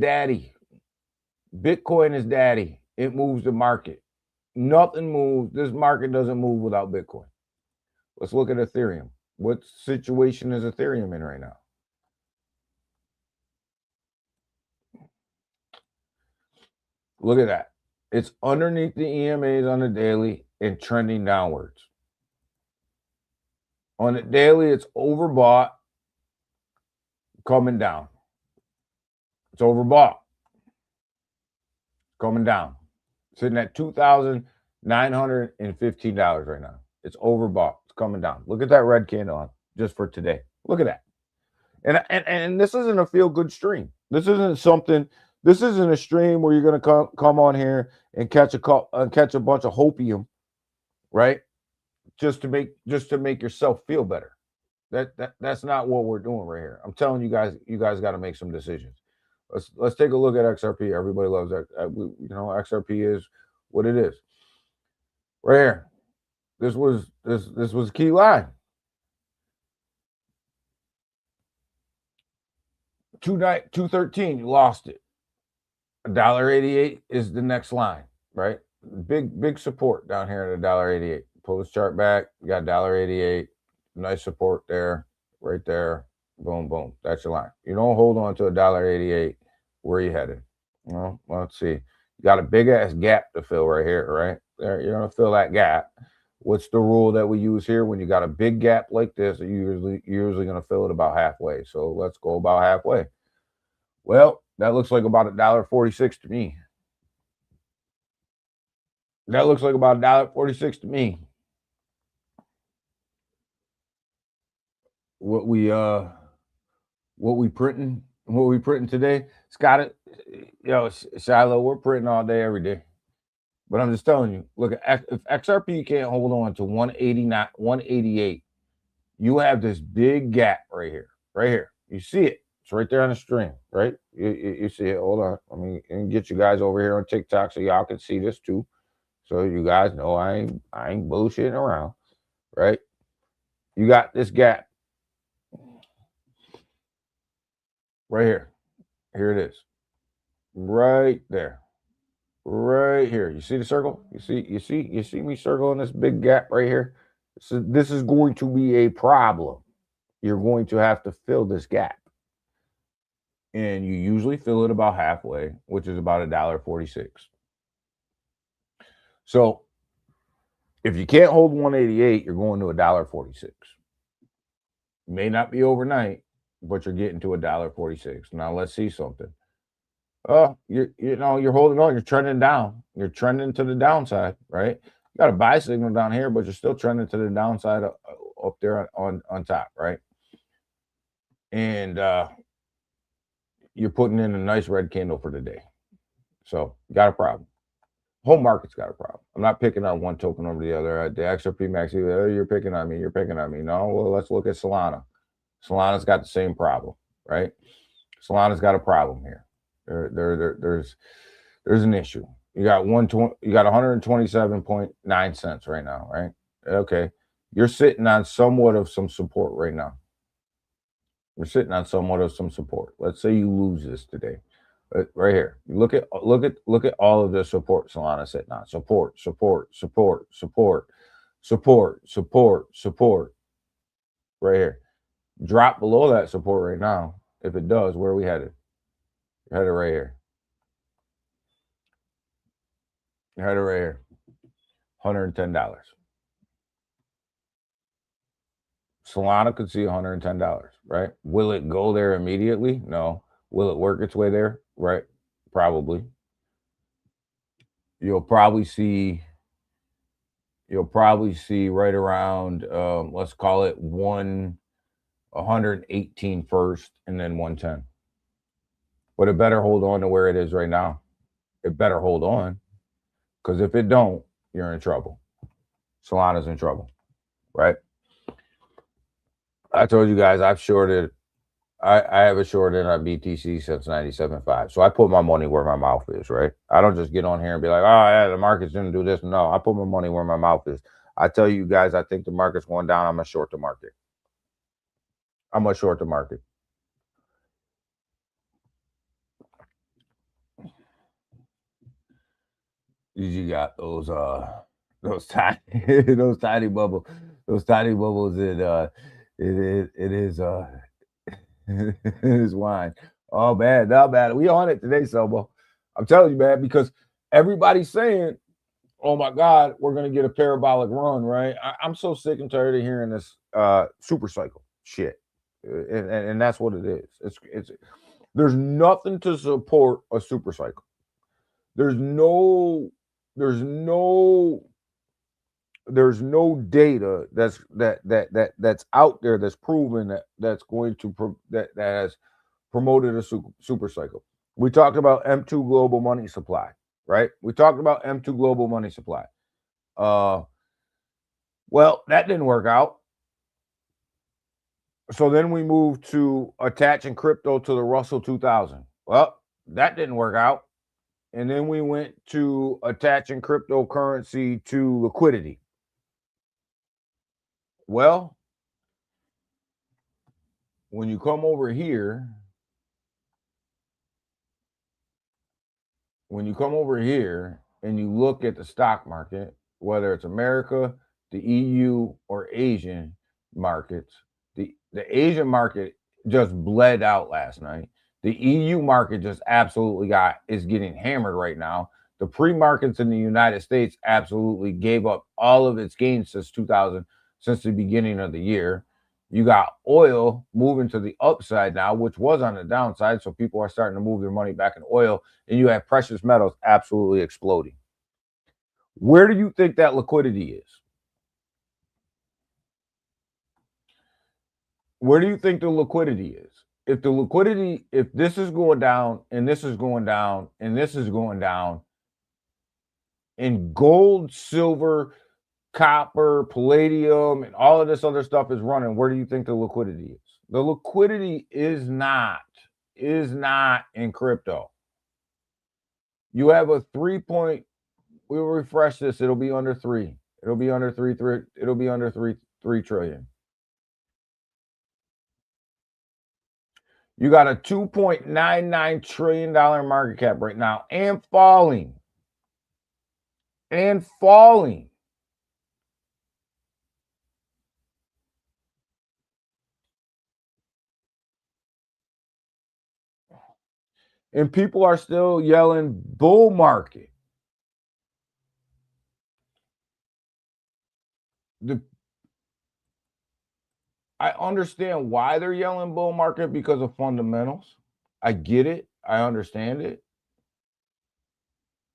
daddy. Bitcoin is daddy. It moves the market. Nothing moves. This market doesn't move without Bitcoin. Let's look at Ethereum. What situation is Ethereum in right now? Look at that. It's underneath the EMAs on the daily and trending downwards. On the daily, it's overbought, coming down. It's overbought, coming down. Sitting at $2,915 right now. It's overbought. It's coming down. Look at that red candle on just for today. Look at that. And this isn't a feel-good stream. This isn't something. This isn't a stream where you're going to come on here and catch a bunch of hopium, right? Just to make yourself feel better. That's not what we're doing right here. I'm telling you guys got to make some decisions. Let's take a look at XRP. Everybody loves that. XRP is what it is. Right here. This was a key line. 213, you lost it. $1.88 is the next line, right? Big support down here at $1.88. Pull this chart back, you got $1.88. Nice support there, right there. Boom, boom. That's your line. You don't hold on to $1.88. Where are you headed? Well, let's see. You got a big ass gap to fill right here, right? There, you're gonna fill that gap. What's the rule that we use here? When you got a big gap like this, you're usually gonna fill it about halfway. So let's go about halfway. Well, that looks like about $1.46 to me. That looks like about $1.46 to me. What we printing today, Scott, Shiloh, we're printing all day, every day. But I'm just telling you, look, if XRP can't hold on to 189, 188, you have this big gap right here. You see it. It's right there on the stream, right? You see it. Hold on. Let me get you guys over here on TikTok so y'all can see this too. So you guys know I ain't bullshitting around, right? You got this gap right here. Here it is. Right there. Right here. You see the circle? You see me circling this big gap right here? So this is going to be a problem. You're going to have to fill this gap. And you usually fill it about halfway, which is about $1.46. So if you can't hold 188, you're going to $1.46. May not be overnight, but you're getting to $1.46. Now let's see something. You're holding on. You're trending down. You're trending to the downside, right? You got a buy signal down here, but you're still trending to the downside up there on top, right? And you're putting in a nice red candle for the day. So you got a problem. Whole market's got a problem. I'm not picking on one token over the other. The XRP Max, you're picking on me. You're picking on me. No, well, let's look at Solana. Solana's got the same problem, right? Solana's got a problem here. There's an issue. You got 127.9 cents right now, right? Okay. You're sitting on somewhat of some support right now. We're sitting on somewhat of some support. Let's say you lose this today. Right here. Look at all of the support Solana sitting on. Support. Right here. Drop below that support right now. If it does, where are we headed? You're headed right here. You're headed right here. $110. Solana could see $110, right? Will it go there immediately? No. Will it work its way there? Right? Probably. You'll probably see right around let's call it 1 118 first, and then 110. But it better hold on to where it is right now. It better hold on, because if it don't, you're in trouble. Solana's in trouble, right? I told you guys I've shorted. I have a short in on BTC since 97.5. So I put my money where my mouth is, right? I don't just get on here and be like, oh, yeah, the market's going to do this. No, I put my money where my mouth is. I tell you guys, I think the market's going down. I'm going to short the market. I'm going to short the market. You got those tiny those tiny bubbles. Those tiny bubbles it is it is wine. Oh man, not bad. We on it today, Sobo. I'm telling you, man, because everybody's saying, oh my God, we're gonna get a parabolic run, right? I'm so sick and tired of hearing this super cycle shit. And that's what it is. It's there's nothing to support a super cycle. There's no data that's out there that's proven that's going to that has promoted a super cycle. We talked about M2 global money supply, right? We talked about M2 global money supply. Well, that didn't work out. So then we moved to attaching crypto to the Russell 2000. Well, that didn't work out. And then we went to attaching cryptocurrency to liquidity. Well, when you come over here, and you look at the stock market, whether it's America, the EU, or Asian markets, the Asian market just bled out last night. The EU market just absolutely is getting hammered right now. The pre-markets in the United States absolutely gave up all of its gains since the beginning of the year. You got oil moving to the upside now, which was on the downside. So people are starting to move their money back in oil, and you have precious metals absolutely exploding. Where do you think that liquidity is? Where do you think the liquidity is? If this is going down, and this is going down, and this is going down, and gold, silver, copper, palladium, and all of this other stuff is running, where do you think the liquidity is? The liquidity is not in crypto. You have a 3 we'll refresh this, it'll be under 3. It'll be under 3 trillion. You got a $2.99 trillion market cap right now, and falling. And people are still yelling bull market. I understand why they're yelling bull market, because of fundamentals. I get it. I understand it.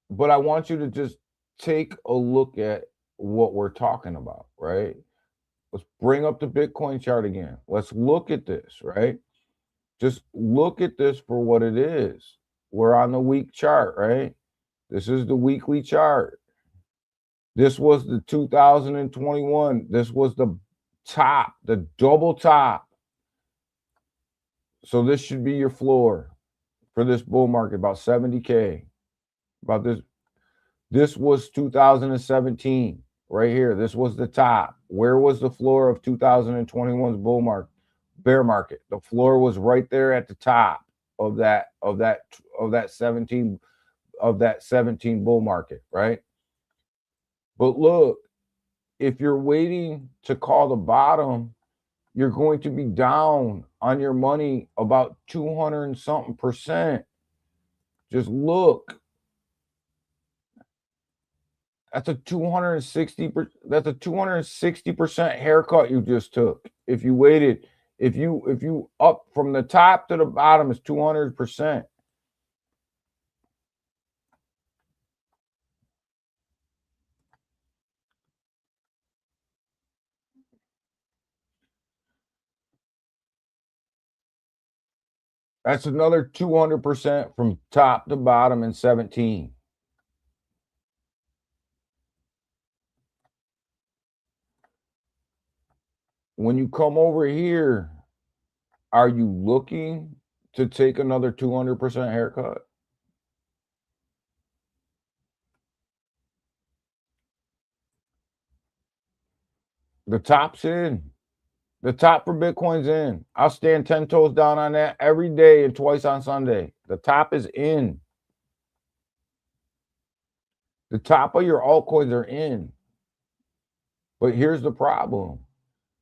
But I want you to just take a look at what we're talking about, right? Let's bring up the Bitcoin chart again. Let's look at this, right? Just look at this for what it is. We're on the week chart, right? This is the weekly chart. This was the 2021. This was the top, the double top. So this should be your floor for this bull market, about 70K. About this. This was 2017 right here. This was the top. Where was the floor of 2021's bear market? The floor was right there at the top of that 17 bull market, right? But look, if you're waiting to call the bottom, you're going to be down on your money about 200 and something percent. Just look. That's a 260% haircut you just took. If you waited, if you up from the top to the bottom is 200%. That's another 200% from top to bottom in 17. When you come over here, are you looking to take another 200% haircut? The top's in. The top for Bitcoin's in. I'll stand 10 toes down on that every day and twice on Sunday. The top is in. The top of your altcoins are in. But here's the problem.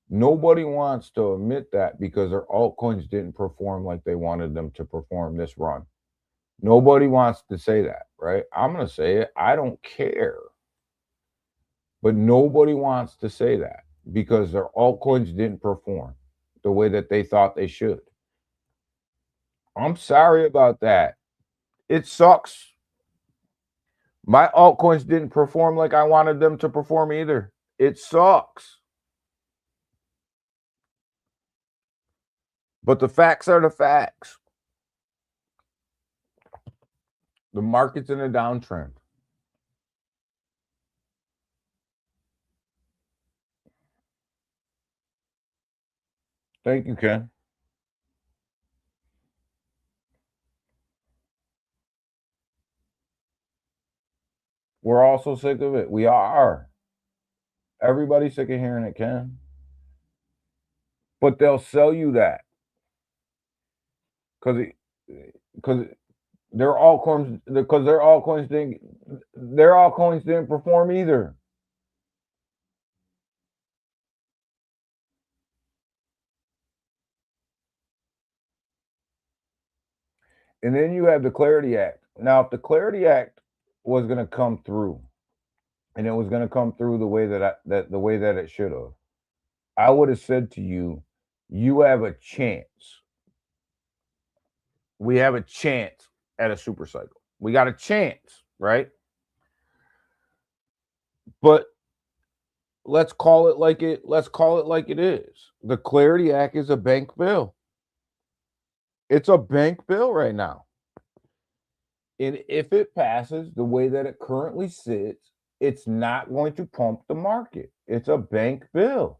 Nobody wants to admit that because their altcoins didn't perform like they wanted them to perform this run. Nobody wants to say that, right? I'm going to say it. I don't care. But nobody wants to say that because their altcoins didn't perform the way that they thought they should. I'm sorry about that. It sucks. My altcoins didn't perform like I wanted them to perform either. It sucks. But the facts are the facts. The market's in a downtrend. Thank you, Ken. We're all so sick of it. We are. Everybody's sick of hearing it, Ken. But they'll sell you that. Because their altcoins didn't perform either. And then you have the Clarity Act. Now, if the Clarity Act was going to come through, and it was going to come through the way that it should have, I would have said to you, you have a chance. We have a chance at a super cycle. We got a chance, right? But let's call it like it is. The Clarity Act is a bank bill. It's a bank bill right now. And if it passes the way that it currently sits, it's not going to pump the market. It's a bank bill.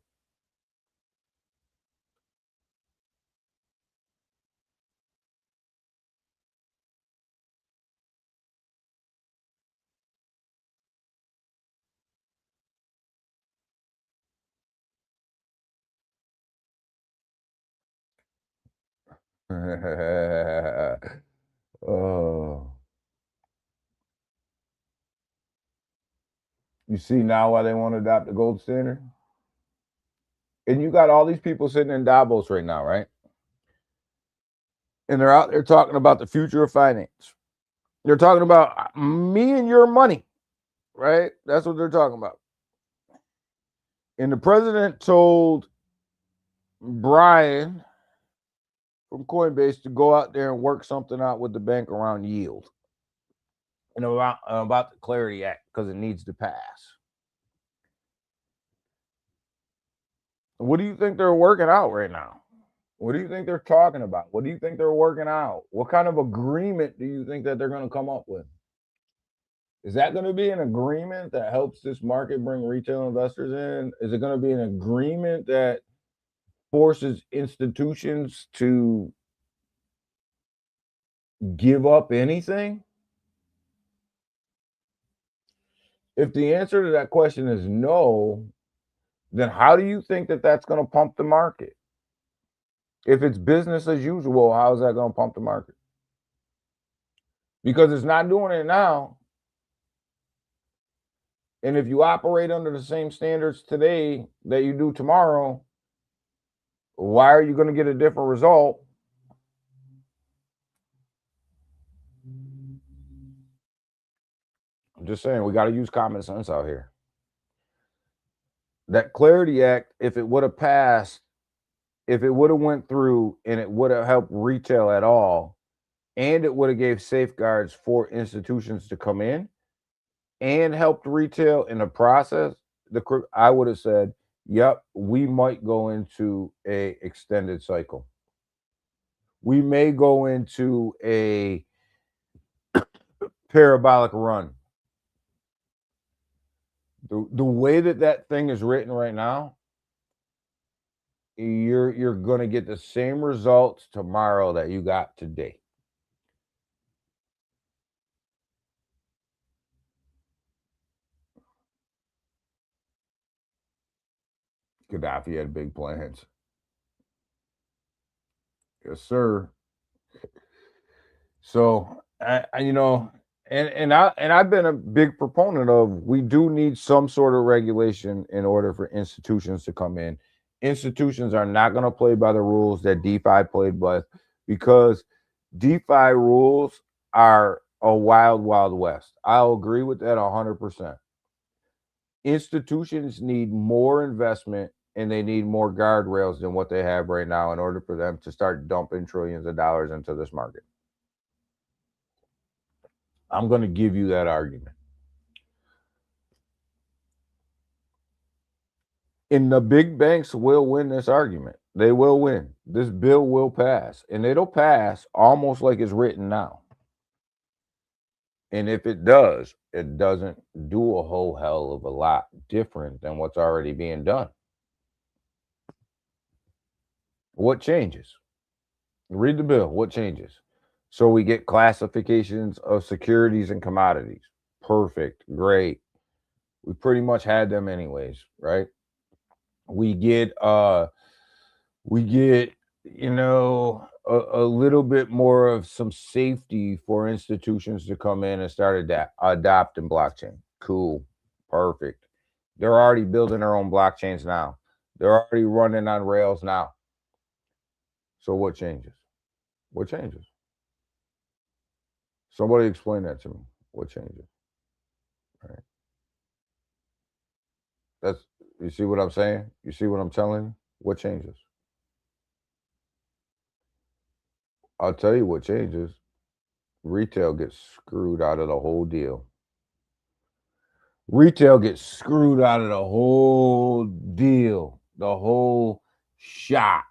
Oh. You see now why they want to adopt the gold standard? And you got all these people sitting in Davos right now, right? And they're out there talking about the future of finance. They're talking about me and your money, right? That's what they're talking about. And the president told Brian from Coinbase to go out there and work something out with the bank around yield and about the Clarity Act because it needs to pass. What do you think they're working out right now? What do you think they're talking about? What do you think they're working out? What kind of agreement do you think that they're going to come up with? Is that going to be an agreement that helps this market bring retail investors in? Is it going to be an agreement that forces institutions to give up anything? If the answer to that question is no, then how do you think that that's going to pump the market? If it's business as usual, how is that going to pump the market? Because it's not doing it now. And if you operate under the same standards today that you do tomorrow, why are you going to get a different result? I'm just saying, we got to use common sense out here. That Clarity Act, if it would have passed, if it would have went through and it would have helped retail at all, and it would have gave safeguards for institutions to come in and helped retail in the process, I would have said, yep, we might go into a extended cycle. we may go into a parabolic run. The way that thing is written right now, you're going to get the same results tomorrow that you got today. Gaddafi had big plans. Yes, sir. So, I've been a big proponent of, we do need some sort of regulation in order for institutions to come in. Institutions are not going to play by the rules that DeFi played with, because DeFi rules are a wild, wild west. I'll agree with that 100%. Institutions need more investment, and they need more guardrails than what they have right now in order for them to start dumping trillions of dollars into this market. I'm going to give you that argument. And the big banks will win this argument. They will win. This bill will pass, and it'll pass almost like it's written now. And if it does, it doesn't do a whole hell of a lot different than what's already being done. What changes? Read the bill. What changes? So we get classifications of securities and commodities. Perfect. Great. We pretty much had them anyways, right? We get a little bit more of some safety for institutions to come in and start adopting blockchain. Cool. Perfect. They're already building their own blockchains now. They're already running on Rails now. So what changes? What changes? Somebody explain that to me. What changes? Right. You see what I'm saying? You see what I'm telling you? What changes? I'll tell you what changes. Retail gets screwed out of the whole deal. Retail gets screwed out of the whole deal, the whole shot.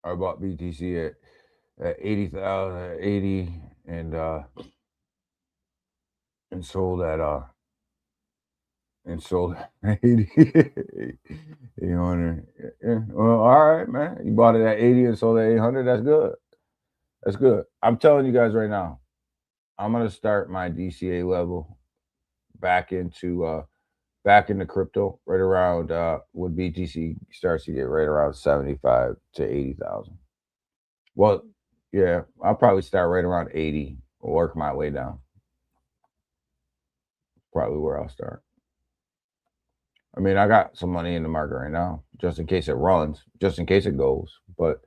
I bought BTC at 80,000, 80, and sold at 80, 800. Yeah. Well, all right, man. You bought it at 80 and sold at 800. That's good. That's good. I'm telling you guys right now, I'm gonna start my DCA level back into crypto right around when BTC starts to get right around 75 to 80,000. Well, yeah, I'll probably start right around 80, work my way down. Probably where I'll start. I mean, I got some money in the market right now, just in case it runs, just in case it goes. But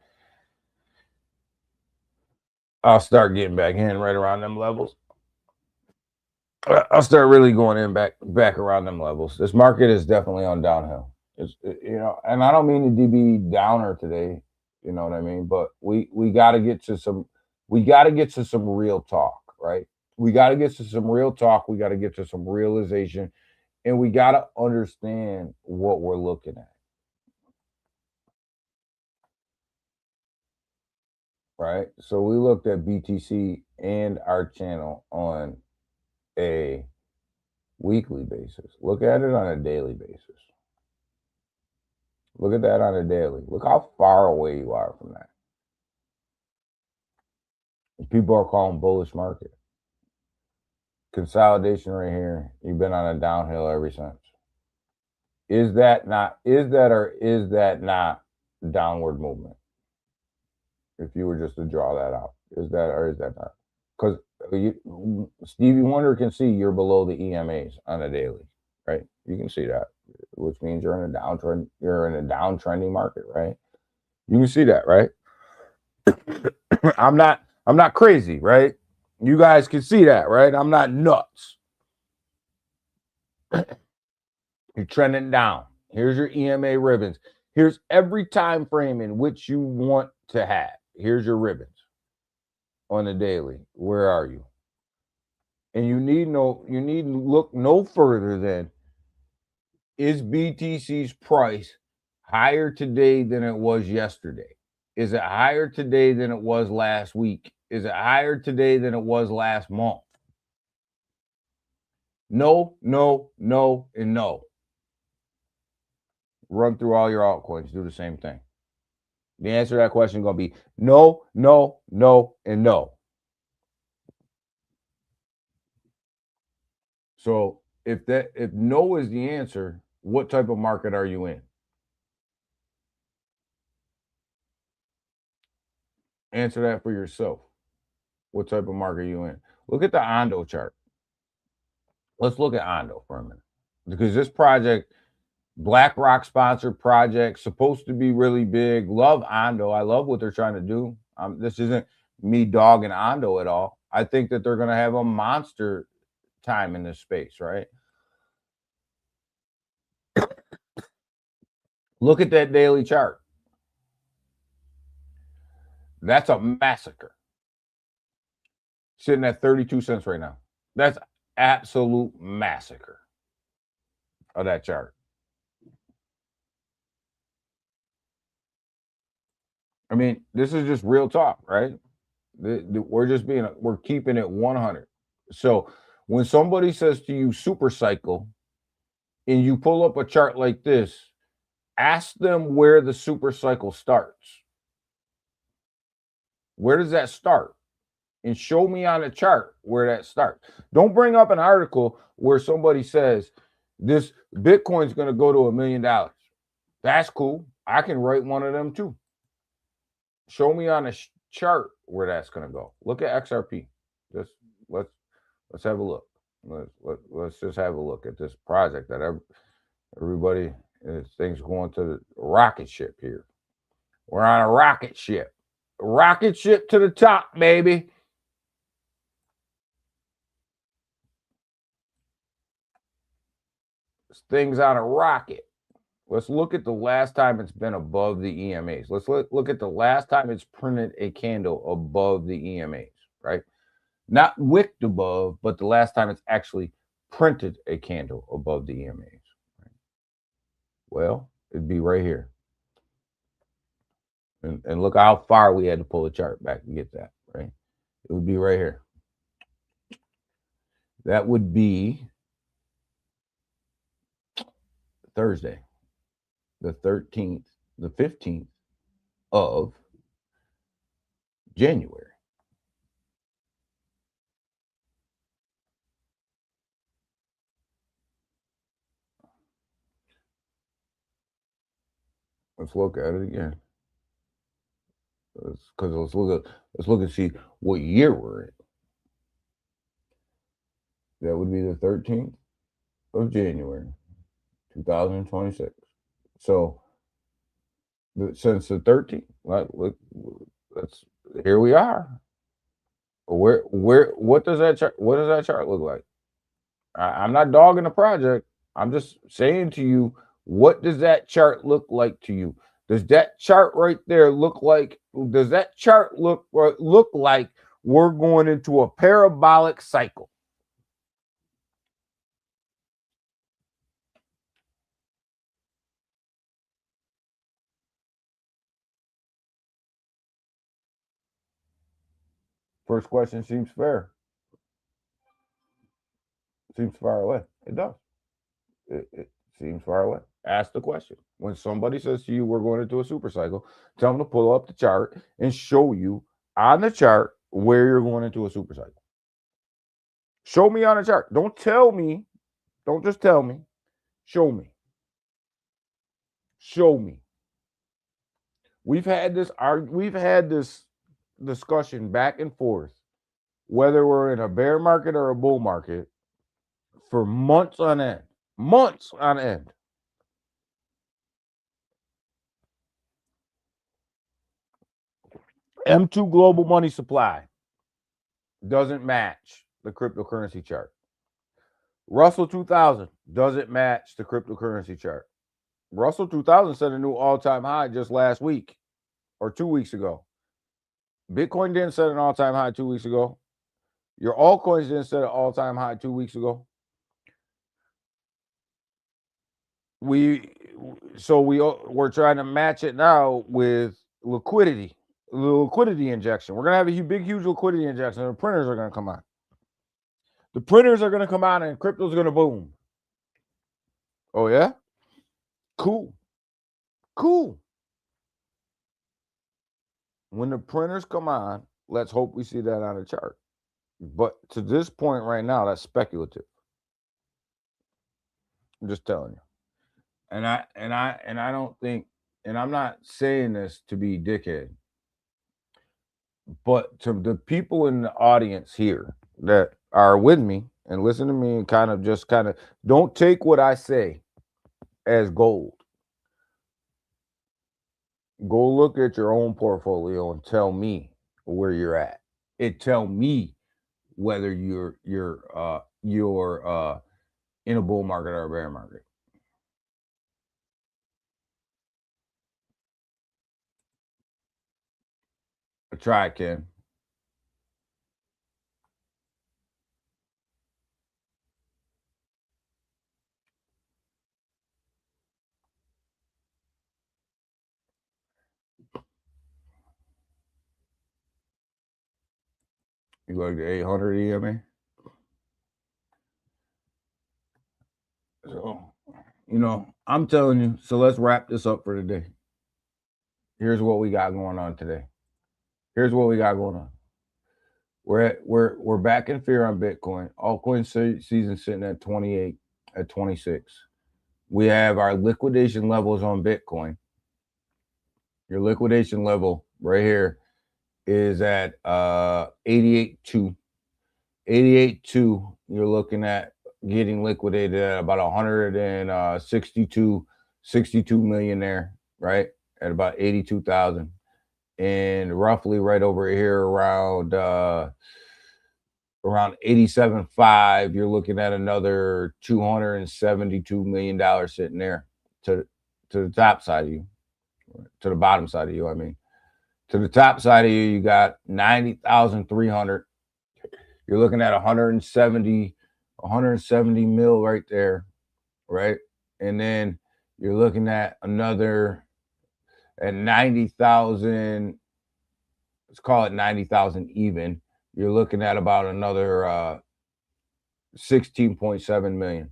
I'll start getting back in right around them levels. I'll start really going in back around them levels. This market is definitely on downhill. And I don't mean to be downer today. You know what I mean? But we got to get to some real talk, right? We got to get to some real talk. We got to get to some realization, and we got to understand what we're looking at, right? So we looked at BTC and our channel on a weekly basis. Look at it on a daily basis. Look at that on a daily. Look how far away you are from that. People are calling bullish market. Consolidation right here. You've been on a downhill ever since. Is that not downward movement? If you were just to draw that out, is that or is that not? Because Stevie Wonder can see you're below the EMAs on a daily, right? You can see that, which means you're in a downtrend. You're in a downtrending market, right? You can see that, right? I'm not crazy, right? You guys can see that, right? I'm not nuts. You're trending down. Here's your EMA ribbons. Here's every time frame in which you want to have. Here's your ribbons on the daily. Where are you? And you need to look no further than, is BTC's price higher today than it was yesterday? Is it higher today than it was last week? Is it higher today than it was last month? No, no, no, and no. Run through all your altcoins, do the same thing. The answer to that question is going to be no, no, no, and no. So if no is the answer, what type of market are you in? Answer that for yourself. What type of market are you in? Look at the Ondo chart. Let's look at Ondo for a minute, because this project, BlackRock sponsored project, supposed to be really big. Love Ondo. I love what they're trying to do. This isn't me dogging Ondo at all. I think that they're going to have a monster time in this space, right? Look at that daily chart. That's a massacre. Sitting at 32 cents right now. That's absolute massacre of that chart. I mean, this is just real talk, right? We're keeping it 100. So when somebody says to you super cycle and you pull up a chart like this, ask them where the super cycle starts. Where does that start? And show me on a chart where that starts. Don't bring up an article where somebody says this Bitcoin's going to go to $1 million. That's cool. I can write one of them too. Show me on a chart where that's going to go. Look at XRP. Just let's have a look. Let's just have a look at this project that everybody things going to the rocket ship here. We're on a rocket ship. Rocket ship to the top, baby. This thing's on a rocket. Let's look at the last time it's been above the EMAs. Let's look at the last time it's printed a candle above the EMAs, right? Not wicked above, but the last time it's actually printed a candle above the EMAs. Right? Well, it'd be right here. And look how far we had to pull the chart back to get that, right? It would be right here. That would be Thursday, the 15th of January. Let's look at it again. Because let's look and see what year we're in. That would be the 13th of January, 2026. So since the 13th, here we are. What does that chart look like? I'm not dogging the project. I'm just saying to you, what does that chart look like to you? Does that chart right there look like? Does that chart look like we're going into a parabolic cycle? First question seems fair. Seems far away. It does. It seems far away. Ask the question. When somebody says to you, we're going into a super cycle, tell them to pull up the chart and show you on the chart where you're going into a super cycle. Show me on a chart. Don't tell me. Don't just tell me. Show me. Show me. We've had this discussion back and forth, whether we're in a bear market or a bull market, for months on end. Months on end. M2 global money supply doesn't match the cryptocurrency chart. Russell 2000 doesn't match the cryptocurrency chart. Russell 2000 set a new all-time high just last week or 2 weeks ago. Bitcoin didn't set an all-time high 2 weeks ago. Your altcoins didn't set an all-time high 2 weeks ago. We're trying to match it now with liquidity, the liquidity injection. We're gonna have a big, huge liquidity injection. The printers are gonna come out. The printers are gonna come out, and crypto's gonna boom. Oh yeah, cool. When the printers come on, let's hope we see that on a chart. But to this point right now, that's speculative. I'm just telling you. And I don't think, and I'm not saying this to be dickhead, but to the people in the audience here that are with me and listen to me and kind of don't take what I say as gold. Go look at your own portfolio and tell me where you're at. Tell me whether you're in a bull market or a bear market. Try it, Ken. You like the 800 EMA? So, I'm telling you. So let's wrap this up for today. Here's what we got going on today. We're back in fear on Bitcoin. Altcoin season sitting at 28, at 26. We have our liquidation levels on Bitcoin. Your liquidation level right here is at 88.2. 88.2. You're looking at getting liquidated at about 162 million there, right? At about 82,000. And roughly right over here around 87.5, you're looking at another $272 million sitting there to the top side of you, to the bottom side of you. I mean, to the top side of you, you got 90,300. You're looking at 170 mil right there, right? And then you're looking at another at 90,000. Let's call it 90,000 even. You're looking at about another 16.7 million.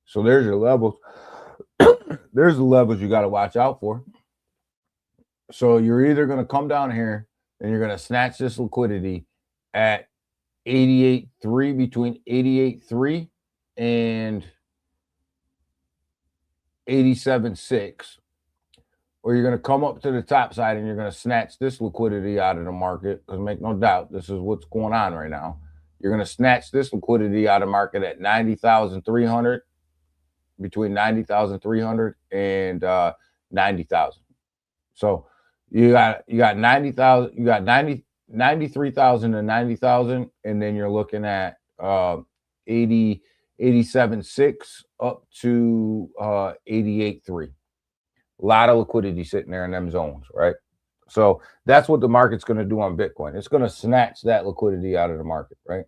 So there's your levels. There's the levels you got to watch out for. So you're either going to come down here and you're going to snatch this liquidity at 88.3, between 88.3 and 87.6, or you're going to come up to the top side and you're going to snatch this liquidity out of the market, because make no doubt, this is what's going on right now. You're going to snatch this liquidity out of the market at 90,300, between 90,300 and 90,000. So you got 90,000, you got 93,000 to 90,000, and then you're looking at 87.6 up to 88.3. A lot of liquidity sitting there in them zones, right? So that's what the market's going to do on Bitcoin. It's going to snatch that liquidity out of the market, right?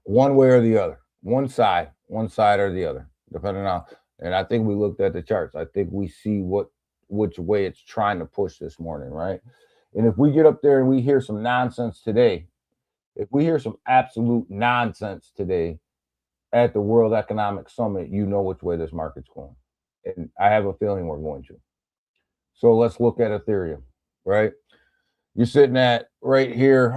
One way or the other, one side or the other, depending on. And I think we looked at the charts. I think we see which way it's trying to push this morning, right? And if we get up there and we hear some nonsense today, if we hear some absolute nonsense today at the World Economic Summit, you know which way this market's going. And I have a feeling we're going to. So let's look at Ethereum, right? You're sitting at right here,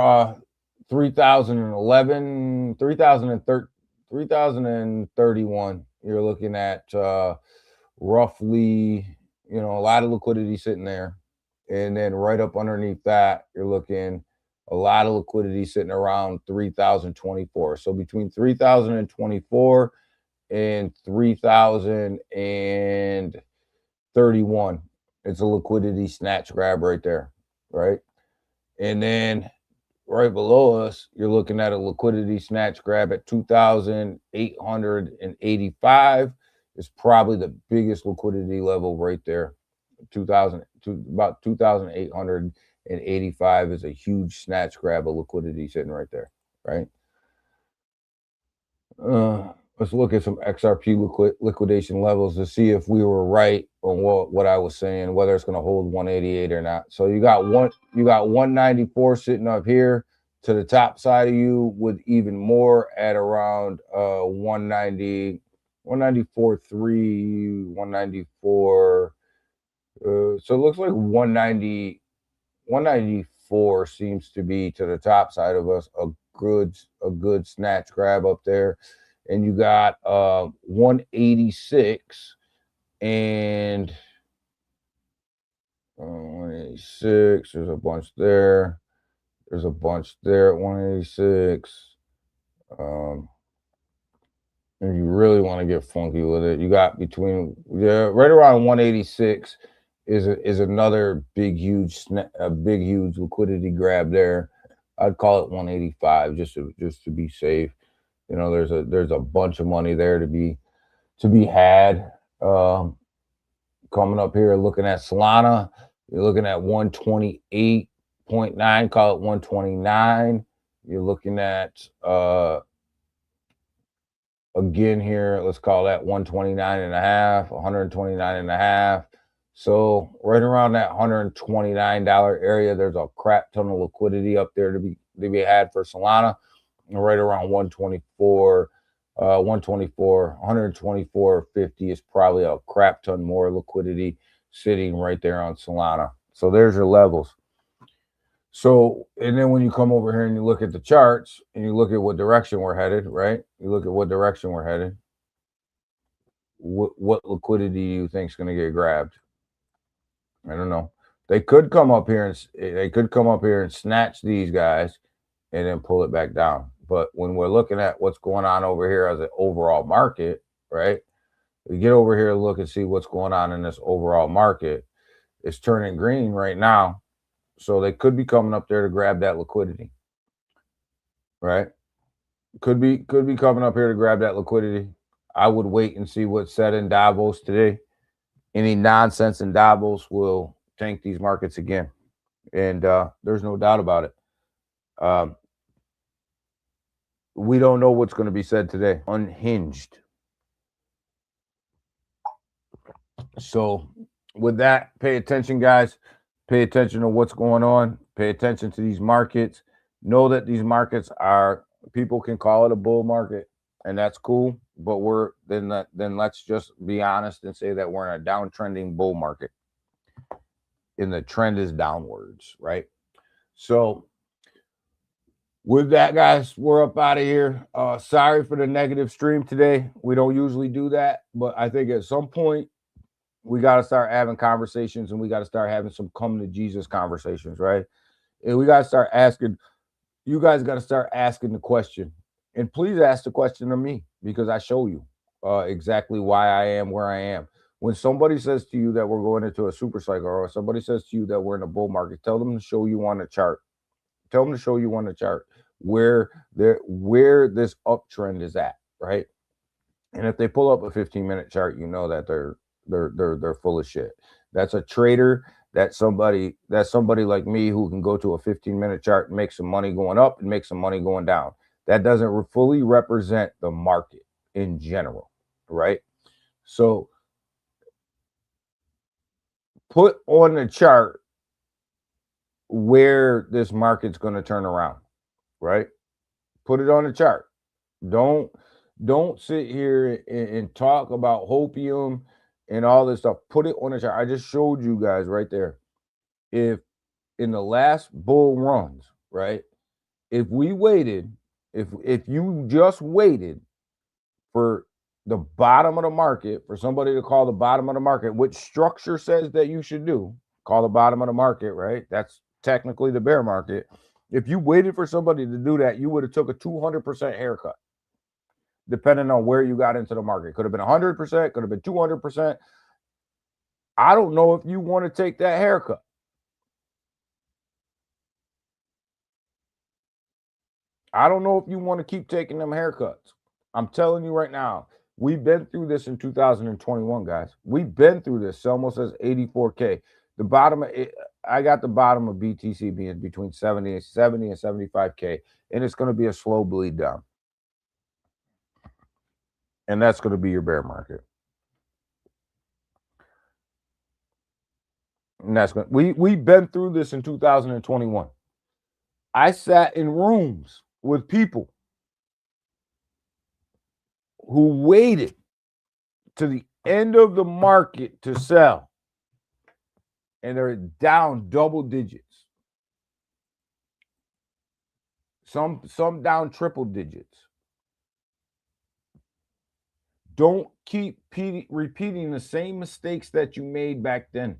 3,011, 3,031. You're looking at roughly, a lot of liquidity sitting there. And then right up underneath that, you're looking a lot of liquidity sitting around 3,024. So between 3,024 and 3,031, it's a liquidity snatch grab right there, right? And then right below us, you're looking at a liquidity snatch grab at 2,885. It's probably the biggest liquidity level right there. About 2,885 is a huge snatch grab of liquidity sitting right there, right? Let's look at some XRP liquidation levels to see if we were right on what I was saying, whether it's going to hold 188 or not. So you got 194 sitting up here to the top side of you, with even more at around 190, 194.3, 194. So it looks like 194 seems to be to the top side of us, a good snatch grab up there. And you got 186 and 186. There's a bunch there. There's a bunch there at 186. If you really want to get funky with it, you got between right around 186 is another big huge liquidity grab there. I'd call it 185 just to be safe. You know, there's a bunch of money there to be had. Coming up here, looking at Solana, you're looking at 128.9, call it 129. You're looking at again here, let's call that 129.5, 129.5. So right around that $129 area, there's a crap ton of liquidity up there to be had for Solana. And right around 124, 124.50 is probably a crap ton more liquidity sitting right there on Solana. So there's your levels. So, and then when you come over here and you look at the charts and you look at what direction we're headed, right? You look at what direction we're headed. What liquidity do you think is going to get grabbed? I don't know. They could come up here and snatch these guys and then pull it back down. But when we're looking at what's going on over here as an overall market, right? We get over here and look and see what's going on in this overall market. It's turning green right now. So they could be coming up there to grab that liquidity, right? Could be coming up here to grab that liquidity. I would wait and see what's said in Davos today. Any nonsense in Davos will tank these markets again, and there's no doubt about it. We don't know what's going to be said today. Unhinged. So with that, pay attention, guys. Pay attention to what's going on. Pay attention to these markets. Know that these markets are, people can call it a bull market, and that's cool. But then let's just be honest and say that we're in a downtrending bull market. And the trend is downwards, right? So with that, guys, we're up out of here. Sorry for the negative stream today. We don't usually do that, but I think at some point we got to start having conversations, and we got to start having some come to Jesus conversations, right? And we got to start asking, you guys got to start asking the question. And please ask the question to me, because I show you exactly why I am where I am. When somebody says to you that we're going into a super cycle, or somebody says to you that we're in a bull market, tell them to show you on the chart. Tell them to show you on the chart where this uptrend is at, right? And if they pull up a 15-minute chart, you know that they're full of shit. That's a trader. That's somebody like me who can go to a 15-minute chart and make some money going up and make some money going down. That doesn't fully represent the market in general, right? So put on the chart where this market's going to turn around, right? Put it on the chart. Don't sit here and talk about hopium and all this stuff. Put it on the chart. I just showed you guys right there. If in the last bull runs, right? If we waited, if you just waited for the bottom of the market, for somebody to call the bottom of the market, which structure says that you should do, call the bottom of the market, right? That's technically the bear market. If you waited for somebody to do that, you would have took a 200% haircut, depending on where you got into the market. Could have been 100%, could have been 200%. I don't know if you want to take that haircut. I don't know if you want to keep taking them haircuts. I'm telling you right now, we've been through this in 2021, guys. We've been through this. Selmo says 84K. The bottom of it, I got the bottom of BTC being between 70 and 75K, and it's going to be a slow bleed down. And that's going to be your bear market. And that's going we've been through this in 2021. I sat in rooms with people who waited to the end of the market to sell, and they're down double digits. Some down triple digits. Don't keep repeating the same mistakes that you made back then.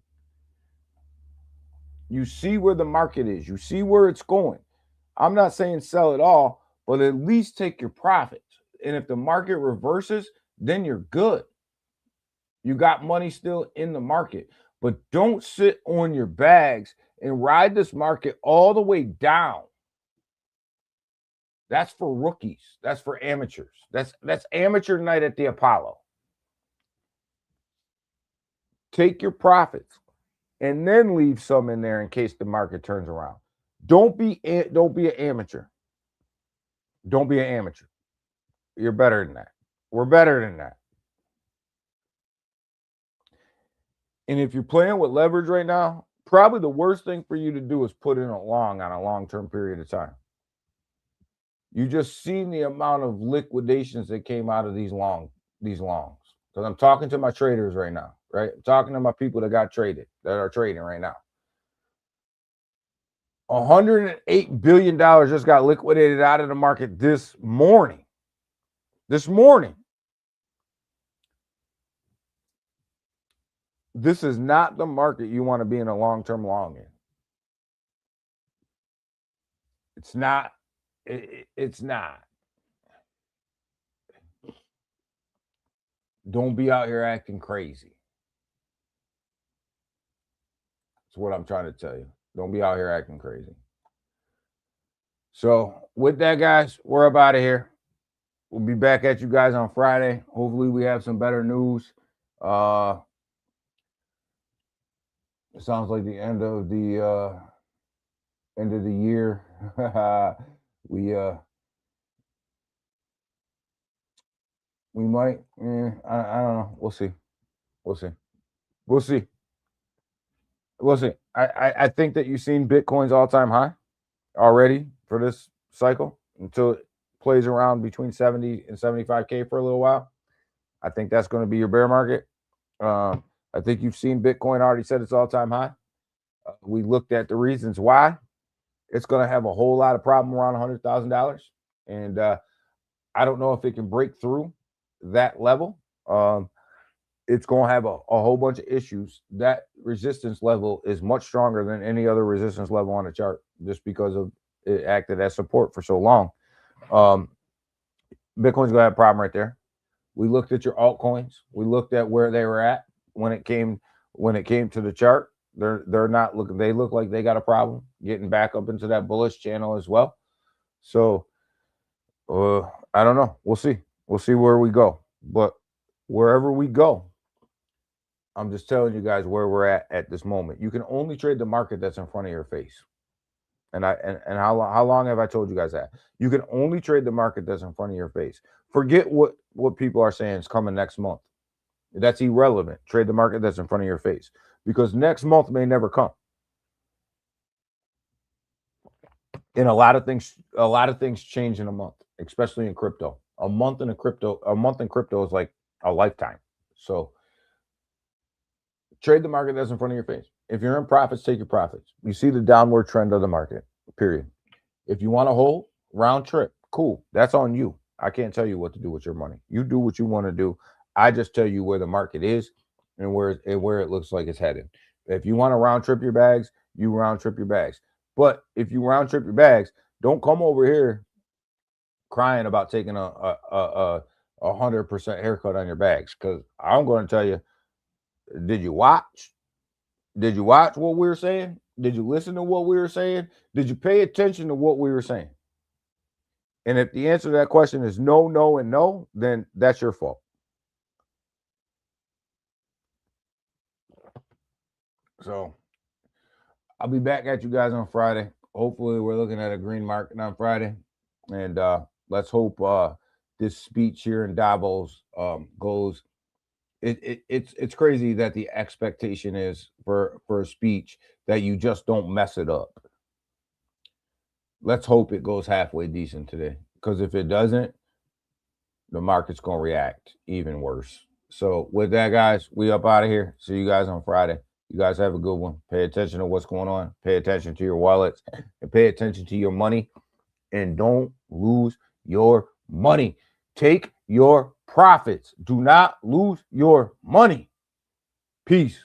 You see where the market is. You see where it's going. I'm not saying sell it all, but at least take your profits. And if the market reverses, then you're good. You got money still in the market, but don't sit on your bags and ride this market all the way down. That's for rookies. That's for amateurs. That's amateur night at the Apollo. Take your profits and then leave some in there in case the market turns around. Don't be an amateur. Don't be an amateur. You're better than that. We're better than that. And if you're playing with leverage right now, probably the worst thing for you to do is put in a long on a long-term period of time. You just seen the amount of liquidations that came out of these longs. Because I'm talking to my traders right now, right? I'm talking to my people that got traded, that are trading right now. $108 billion just got liquidated out of the market this morning. This morning. This is not the market you want to be in a long-term long in. It's not. It's not. Don't be out here acting crazy. That's what I'm trying to tell you. Don't be out here acting crazy. So with that, guys, we're up out of here. We'll be back at you guys on Friday. Hopefully we have some better news. It sounds like the end of the year. We might. I don't know. We'll see. I think that you've seen Bitcoin's all-time high already for this cycle until it plays around between 70 and 75K for a little while. I think that's going to be your bear market. I think you've seen Bitcoin already set its all-time high. We looked at the reasons why. It's going to have a whole lot of problem around $100,000. And I don't know if it can break through that level. It's going to have a whole bunch of issues. That resistance level is much stronger than any other resistance level on the chart just because of it acted as support for so long. Bitcoin's going to have a problem right there. We looked at your altcoins. We looked at where they were at when it came to the chart. They're not looking. They look like they got a problem getting back up into that bullish channel as well. So I don't know. We'll see. We'll see where we go. But wherever we go, I'm just telling you guys where we're at this moment. You can only trade the market that's in front of your face. And how long have I told you guys that? You can only trade the market that's in front of your face. Forget what people are saying is coming next month. That's irrelevant. Trade the market that's in front of your face because next month may never come. And a lot of things change in a month, especially in crypto. A month in crypto is like a lifetime. So trade the market that's in front of your face. If you're in profits, take your profits. You see the downward trend of the market, period. If you want to hold, round trip, cool. That's on you. I can't tell you what to do with your money. You do what you want to do. I just tell you where the market is and where it looks like it's headed. If you want to round trip your bags, you round trip your bags. But if you round trip your bags, don't come over here crying about taking a 100% haircut on your bags. Because I'm going to tell you, did you watch? Did you watch what we were saying? Did you listen to what we were saying? Did you pay attention to what we were saying? And if the answer to that question is no, no, and no, then that's your fault. So I'll be back at you guys on Friday. Hopefully, we're looking at a green market on Friday, and let's hope this speech here in Davos goes. It's crazy that the expectation is for a speech that you just don't mess it up. Let's hope it goes halfway decent today, because if it doesn't, the market's gonna react even worse. So with that, guys, we up out of here. See you guys on Friday. You guys have a good one. Pay attention to what's going on. Pay attention to your wallets and pay attention to your money. And don't lose your money. Take your profits. Do not lose your money. Peace.